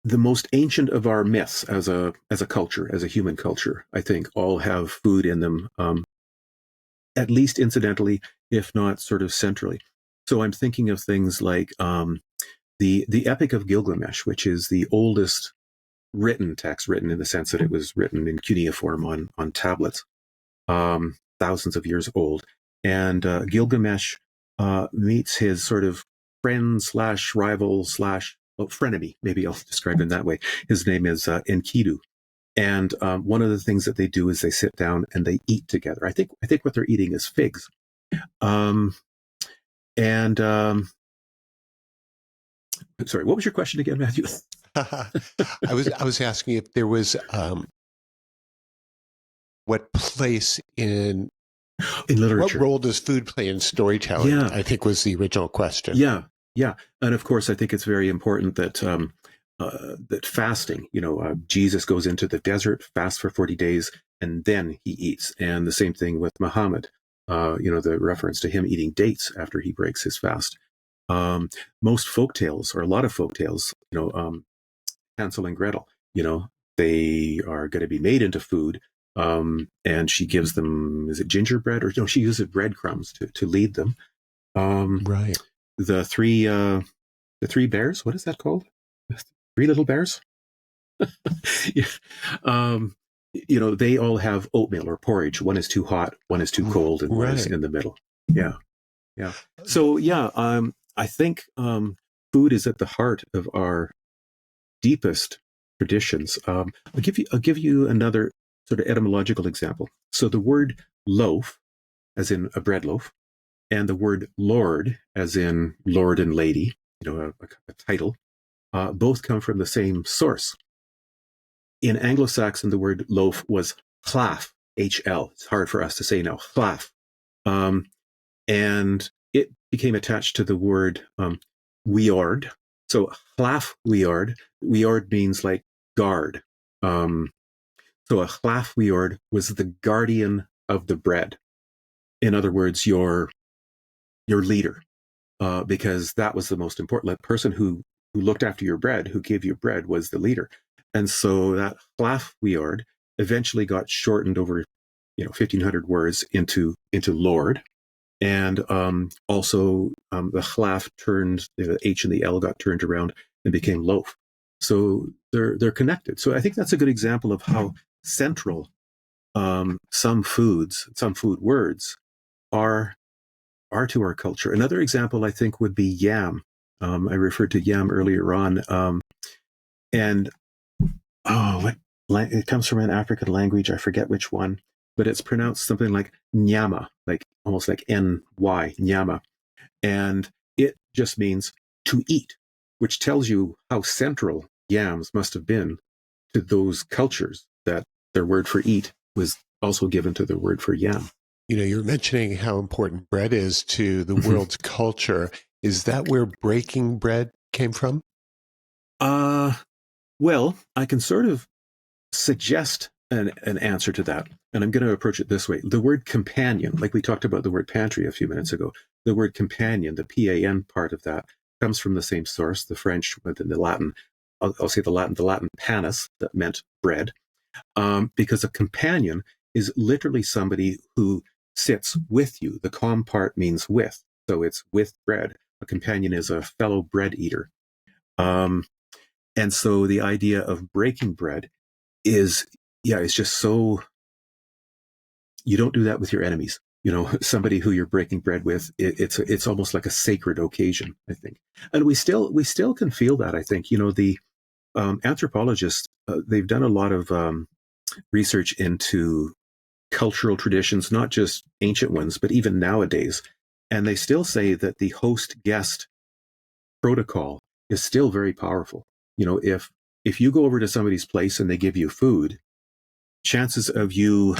the most ancient of our myths as a culture, as a human culture, I think all have food in them, at least incidentally, if not sort of centrally. So I'm thinking of things like the Epic of Gilgamesh, which is the oldest written text, written in the sense that it was written in cuneiform on tablets, thousands of years old. And Gilgamesh meets his sort of friend / rival / frenemy, maybe I'll describe him that way. His name is Enkidu. And one of the things that they do is they sit down and they eat together. I think what they're eating is figs. Sorry, what was your question again, Matthew? I was asking if there was what place in literature, what role does food play in storytelling? Yeah. I think was the original question. Yeah, and of course, I think it's very important that that fasting. Jesus goes into the desert, fasts for 40 days, and then he eats. And the same thing with Muhammad. The reference to him eating dates after he breaks his fast. Most folktales, or a lot of folktales, Hansel and Gretel, they are going to be made into food. And she gives them, is it gingerbread, or no? She uses breadcrumbs to lead them. Right. The three bears. What is that called? 3 little bears. Yeah. They all have oatmeal or porridge. One is too hot, one is too cold, and one is in the middle. Yeah. So yeah, I think food is at the heart of our deepest traditions. I'll give you another sort of etymological example. So the word loaf, as in a bread loaf, and the word lord, as in lord and lady, a title, both come from the same source. In Anglo-Saxon, the word loaf was hlaf, H-L. It's hard for us to say now, hlaf. And it became attached to the word weord. So hlaf weord. Weord means like guard. So a hlaf weord was the guardian of the bread. In other words, your leader. because that was the most important. The person who looked after your bread, who gave you bread, was the leader. And so that Hlafweord eventually got shortened over 1,500 words into Lord. And also the Hlaf turned, the H and the L got turned around and became loaf. So they're connected. So I think that's a good example of how central some food words are to our culture. Another example, I think, would be yam. I referred to yam earlier on, and it comes from an African language. I forget which one, but it's pronounced something like nyama, like almost like N-Y, nyama, and it just means to eat, which tells you how central yams must have been to those cultures, that their word for eat was also given to the word for yam. You're mentioning how important bread is to the world's culture. Is that where breaking bread came from? Well, I can sort of suggest an answer to that, and I'm going to approach it this way. The word companion, like we talked about the word pantry a few minutes ago, the word companion, the P-A-N part of that, comes from the same source, the French, and the Latin. I'll say the Latin panis, that meant bread, because a companion is literally somebody who sits with you. The com part means with, so it's with bread. A companion is a fellow bread eater. And so the idea of breaking bread is, it's just so, you don't do that with your enemies. Somebody who you're breaking bread with, it's almost like a sacred occasion, I think. And we still can feel that, I think. The anthropologists, they've done a lot of research into cultural traditions, not just ancient ones, but even nowadays. And they still say that the host-guest protocol is still very powerful. If you go over to somebody's place and they give you food, chances of you,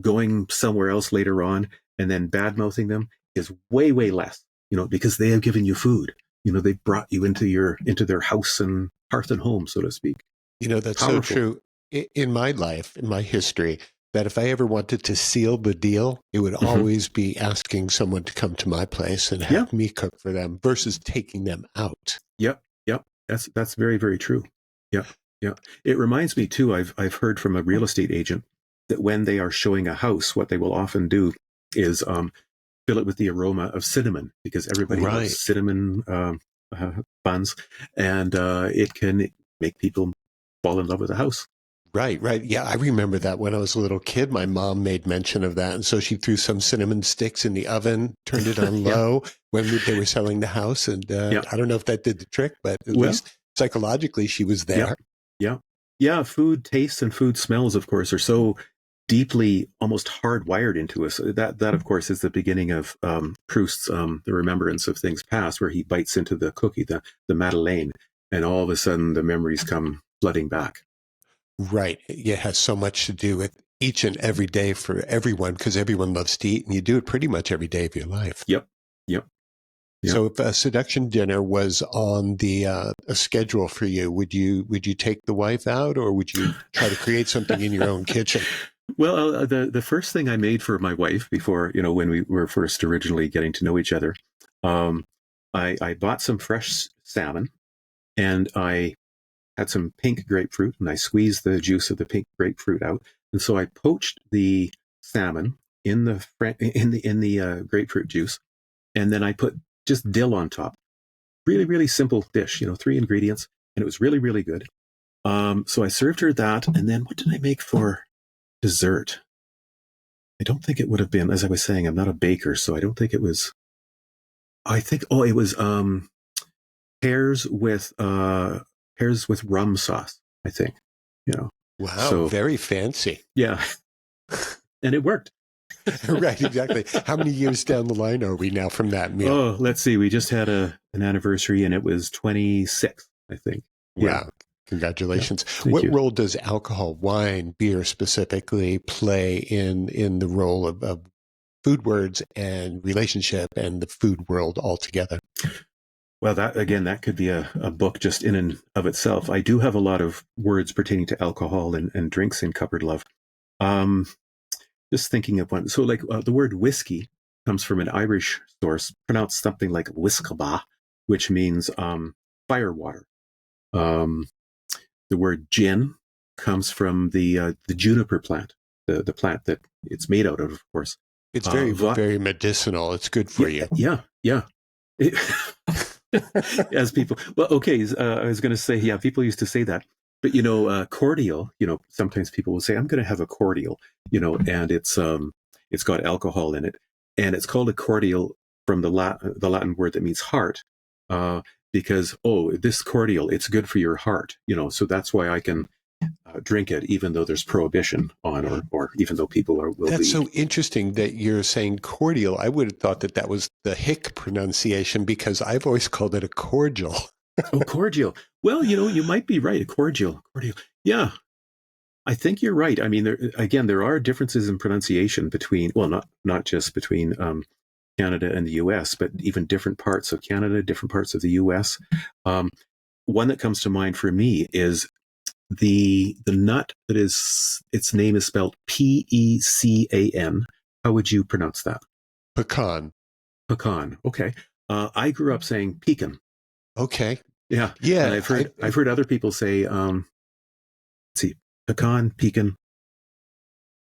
going somewhere else later on and then bad-mouthing them is way, way less, because they have given you food. They brought you into their house and hearth and home, so to speak. That's powerful. So true in my life, in my history, that if I ever wanted to seal the deal, it would always be asking someone to come to my place and have me cook for them versus taking them out. Yep. That's very, very true. Yeah. It reminds me too, I've heard from a real estate agent that when they are showing a house, what they will often do is fill it with the aroma of cinnamon, because everybody loves cinnamon buns, and it can make people fall in love with a house. Right. Yeah, I remember that when I was a little kid, my mom made mention of that. And so she threw some cinnamon sticks in the oven, turned it on low when they were selling the house. And I don't know if that did the trick, but at least psychologically, she was there. Yeah. Food tastes and food smells, of course, are so deeply almost hardwired into us. That of course, is the beginning of Proust's The Remembrance of Things Past, where he bites into the cookie, the Madeleine, and all of a sudden the memories come flooding back. Right. It has so much to do with each and every day for everyone, because everyone loves to eat, and you do it pretty much every day of your life. Yep. So if a seduction dinner was on the a schedule for you, would you take the wife out, or would you try to create something in your own kitchen? Well, the first thing I made for my wife before, when we were first originally getting to know each other, I bought some fresh salmon, and I had some pink grapefruit, and I squeezed the juice of the pink grapefruit out, and so I poached the salmon in the grapefruit juice, and then I put just dill on top. Really, really simple dish, 3 ingredients, and it was really, really good. So I served her that, and then what did I make for dessert? I don't think it would have been, as I was saying, I'm not a baker, so I don't think it was. It was pears with rum sauce, I think. Wow, so, very fancy. Yeah. And it worked. Right, exactly. How many years down the line are we now from that meal? Oh, let's see. We just had an anniversary, and it was 26, I think. Wow. Yeah. Congratulations. Yeah, what role does alcohol, wine, beer specifically play in the role of food words and relationship and the food world altogether? Well, that could be a book just in and of itself. I do have a lot of words pertaining to alcohol and drinks in Cupboard Love. Just thinking of one. So like the word whiskey comes from an Irish source, pronounced something like whiskaba, which means fire water. The word gin comes from the juniper plant, the plant that it's made out of course. It's very medicinal. It's good for you. Yeah. As people, well, okay, I was going to say, yeah, people used to say that, but cordial. Sometimes people will say, "I'm going to have a cordial," and it's got alcohol in it, and it's called a cordial from the Latin word that means heart, because this cordial, it's good for your heart, so that's why I can drink it, even though there's prohibition on, or even though people will That's be. so interesting that you're saying cordial. I would have thought that was the hic pronunciation because I've always called it a cordial. Oh, cordial. Well, you might be right. A cordial. Yeah, I think you're right. I mean, there are differences in pronunciation between, well, not just between Canada and the U.S., but even different parts of Canada, different parts of the U.S. One that comes to mind for me is the nut that its name is spelled Pecan. How would you pronounce that? Pecan. Pecan. Okay. I grew up saying pecan. Okay. Yeah. Yeah. And I've heard other people say, let's see, pecan.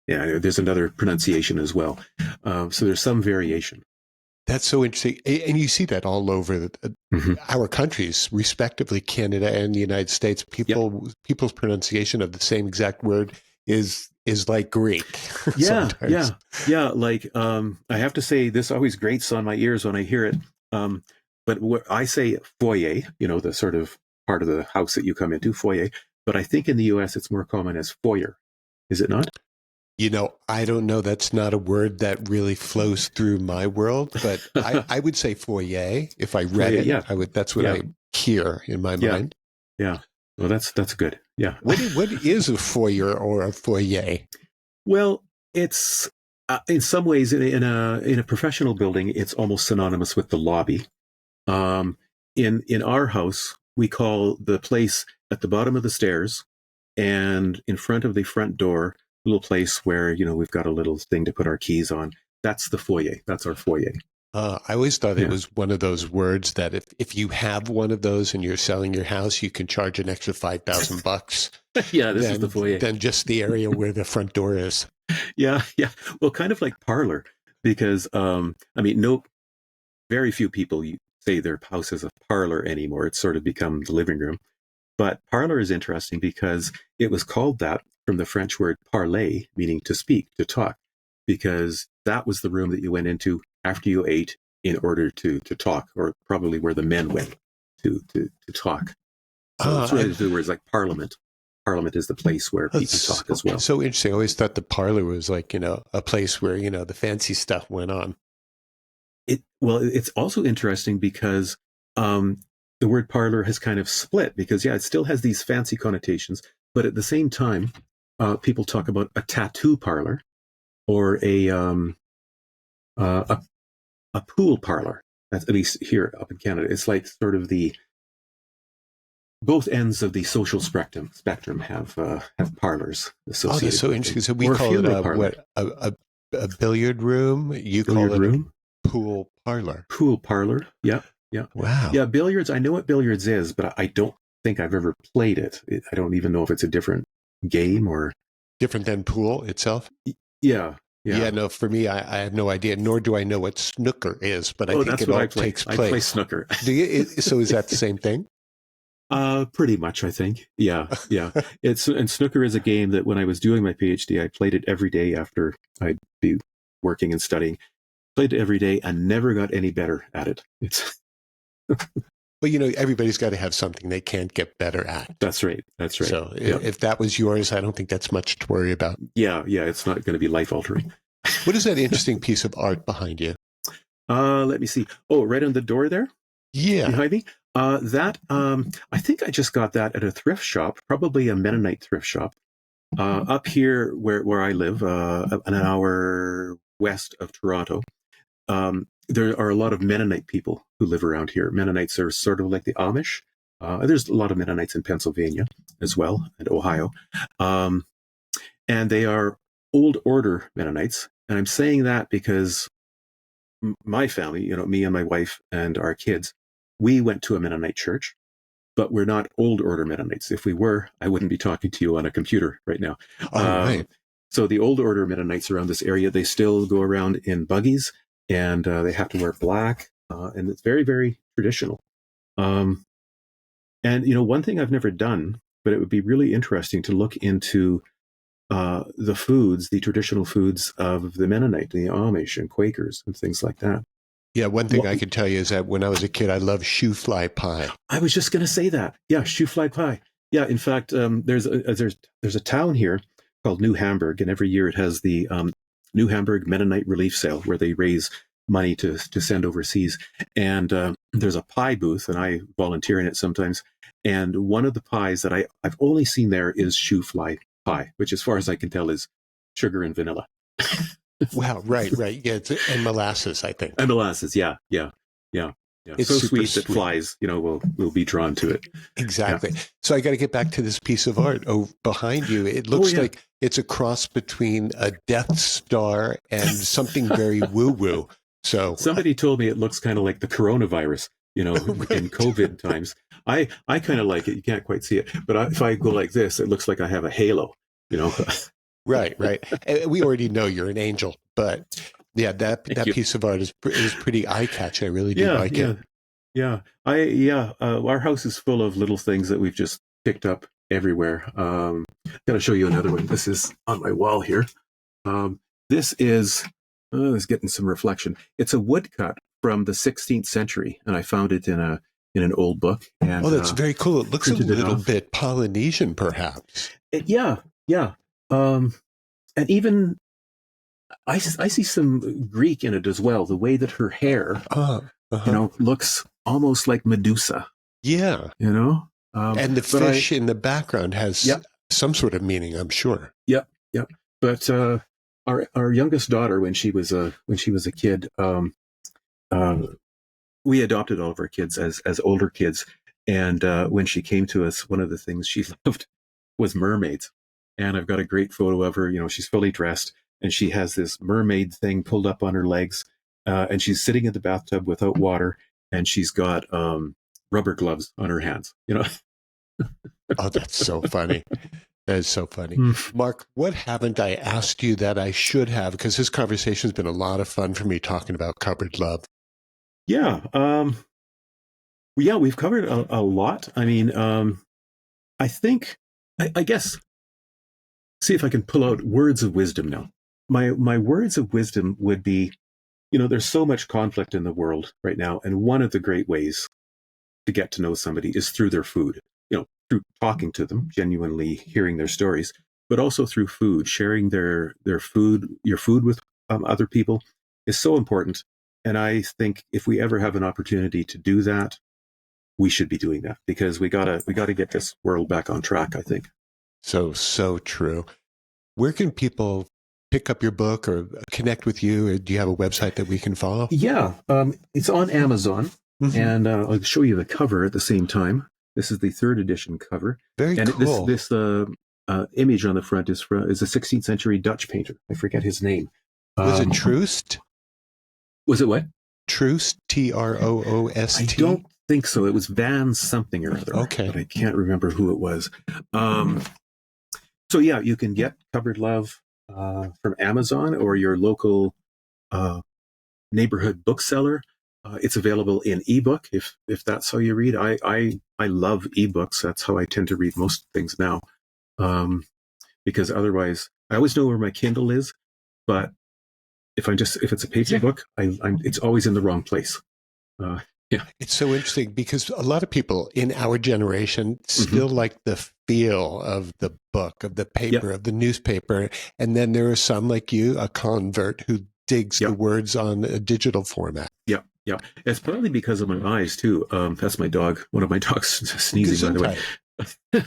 Yeah, there's another pronunciation as well. So there's some variation. That's so interesting. And you see that all over our countries, respectively, Canada and the United States. People's pronunciation of the same exact word is like Greek. Yeah. Like, I have to say, this always grates on my ears when I hear it. But what I say foyer, the sort of part of the house that you come into, foyer. But I think in the U.S. it's more common as foyer. Is it not? I don't know. That's not a word that really flows through my world, but I would say foyer. If I read it, yeah. I would. That's what I hear in my mind. Yeah. Well, that's good. Yeah. What is a foyer or a foyer? Well, it's in some ways in a professional building, it's almost synonymous with the lobby. In our house, we call the place at the bottom of the stairs and in front of the front door, a little place where we've got a little thing to put our keys on. That's the foyer. That's our foyer. I always thought it was one of those words that if you have one of those and you're selling your house, you can charge an extra $5,000. Yeah, this is the foyer. Than just the area where the front door is. Yeah. Well, kind of like parlor, because very few people say their house is a parlor anymore. It's sort of become the living room. But parlor is interesting because it was called that from the French word parler, meaning to speak, to talk, because that was the room that you went into after you ate in order to talk, or probably where the men went to talk. So it's really the words like parliament. Parliament is the place where people talk as well. So interesting. I always thought the parlor was like, a place where, the fancy stuff went on. It's also interesting because the word parlor has kind of split because, it still has these fancy connotations, but at the same time, people talk about a tattoo parlor or a pool parlor. That's at least here up in Canada. It's like sort of both ends of the social spectrum have parlors associated. Oh, that's so interesting. So we call it a billiard room. You call it a pool parlor. Pool parlor. Yeah. Wow. Yeah, billiards. I know what billiards is, but I don't think I've ever played it. I don't even know if it's a different game or different than pool itself. Yeah. No, for me, I have no idea, nor do I know what snooker is, but I think it all takes place. I play snooker. Do you? So is that the same thing? Pretty much, I think. Yeah. And snooker is a game that when I was doing my PhD, I played it every day after I'd be working and studying. Played it every day and never got any better at it. Well, everybody's got to have something they can't get better at. That's right. So if that was yours, I don't think that's much to worry about. Yeah. It's not going to be life altering. What is that interesting piece of art behind you? Let me see. Oh, right on the door there? Yeah. Behind me? I think I just got that at a thrift shop, probably a Mennonite thrift shop. Up here where I live, an hour west of Toronto, there are a lot of Mennonite people who live around here. Mennonites are sort of like the Amish. There's a lot of Mennonites in Pennsylvania as well, and Ohio. And they are old order Mennonites. And I'm saying that because my family, me and my wife and our kids, we went to a Mennonite church, but we're not old order Mennonites. If we were, I wouldn't be talking to you on a computer right now. Oh, right. So the old order Mennonites around this area, they still go around in buggies, and they have to wear black, and it's very, very traditional. And one thing I've never done, but it would be really interesting to look into the traditional foods of the Mennonite, the Amish and Quakers and things like that. Yeah, one thing I could tell you is that when I was a kid, I loved shoe fly pie. I was just going to say that. Yeah, shoe fly pie. Yeah, in fact, there's a town here called New Hamburg, and every year it has the New Hamburg Mennonite Relief Sale where they raise money to send overseas. And there's a pie booth, and I volunteer in it sometimes. And one of the pies that I've only seen there is shoe fly pie, which, as far as I can tell, is sugar and vanilla. Wow, right. Yeah, and molasses, I think. And molasses, yeah. It's so sweet that flies, will be drawn to it. Exactly. Yeah. So I got to get back to this piece of art behind you. It looks like it's a cross between a Death Star and something very woo-woo. So somebody told me it looks kind of like the coronavirus, right. In COVID times. I kind of like it. You can't quite see it, but if I go like this, it looks like I have a halo, Right. We already know you're an angel, but yeah, that piece of art is pretty eye-catching. I really do like it. Yeah. Our house is full of little things that we've just picked up everywhere. I'm going to show you another one. This is on my wall here. This is getting some reflection. It's a woodcut from the 16th century, and I found it in an old book. And, that's very cool. It looks a little bit Polynesian, perhaps. Yeah. And even I see some Greek in it as well. The way that her hair, looks almost like Medusa. Yeah. And the fish in the background has some sort of meaning, I'm sure. Yep. But our youngest daughter, when she was a kid, we adopted all of our kids as older kids, and when she came to us, one of the things she loved was mermaids. And I've got a great photo of her. She's fully dressed, and she has this mermaid thing pulled up on her legs, and she's sitting in the bathtub without water, and she's got rubber gloves on her hands. Oh, that's so funny. That is so funny. Mark, what haven't I asked you that I should have? Because this conversation has been a lot of fun for me talking about cupboard love. Yeah. We've covered a lot. I mean, I think, I guess, see if I can pull out words of wisdom now. My words of wisdom would be, there's so much conflict in the world right now. And one of the great ways to get to know somebody is through their food, through talking to them, genuinely hearing their stories, but also through food, sharing your food with other people is so important. And I think if we ever have an opportunity to do that, we should be doing that, because we gotta get this world back on track, I think. So true. Where can people pick up your book or connect with you? Or do you have a website that we can follow? Yeah, it's on Amazon, and I'll show you the cover at the same time. This is the 3rd edition cover. Very cool. This image on the front is a 16th century Dutch painter. I forget his name. Was it Troost? Was it what? Troost, Troost? I don't think so. It was Van something or other. Okay. But I can't remember who it was. So yeah, you can get Cupboard Love from Amazon or your local neighborhood bookseller. It's available in ebook if that's how you read. I love ebooks. That's how I tend to read most things now. Because otherwise, I always know where my Kindle is, but if it's a paper book, it's always in the wrong place. Yeah. It's so interesting because a lot of people in our generation still like the feel of the book, of the paper, of the newspaper. And then there are some like you, a convert, who digs the words on a digital format. Yeah. It's probably because of my eyes too. That's my dog. One of my dogs sneezing, by the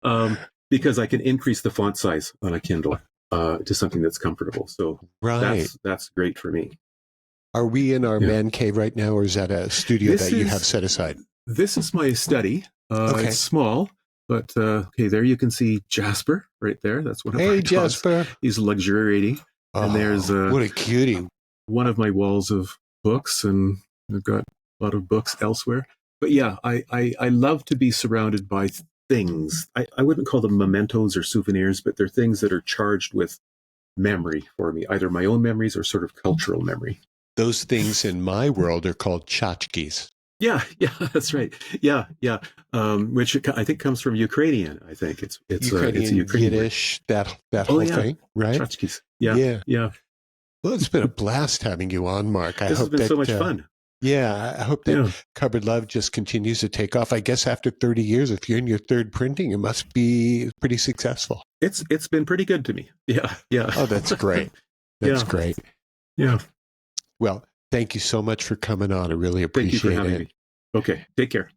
way. Because I can increase the font size on a Kindle to something that's comfortable. So that's great for me. Are we in our man cave right now, or is that a studio you have set aside? This is my study. It's small, but there you can see Jasper right there. That's one of my dogs. Jasper. He's luxuriating. And there's what a cutie. one of my walls of books, and I've got a lot of books elsewhere. But yeah, I love to be surrounded by things. I wouldn't call them mementos or souvenirs, but they're things that are charged with memory for me, either my own memories or sort of cultural memory. Those things in my world are called tchotchkes. Yeah, that's right. Yeah. Which I think comes from Ukrainian. I think it's Ukrainian, a Ukrainian Yiddish, that Oh whole yeah, thing, right? tchotchkes. Yeah. Yeah. Well, it's been a blast having you on, Mark. This has been so much fun. Yeah, I hope that Cupboard Love just continues to take off. I guess after 30 years, if you're in your third printing, it must be pretty successful. It's been pretty good to me. Yeah. Oh, that's great. That's great. Yeah. Well, thank you so much for coming on. I really appreciate it. Thank you for having me. Okay, take care.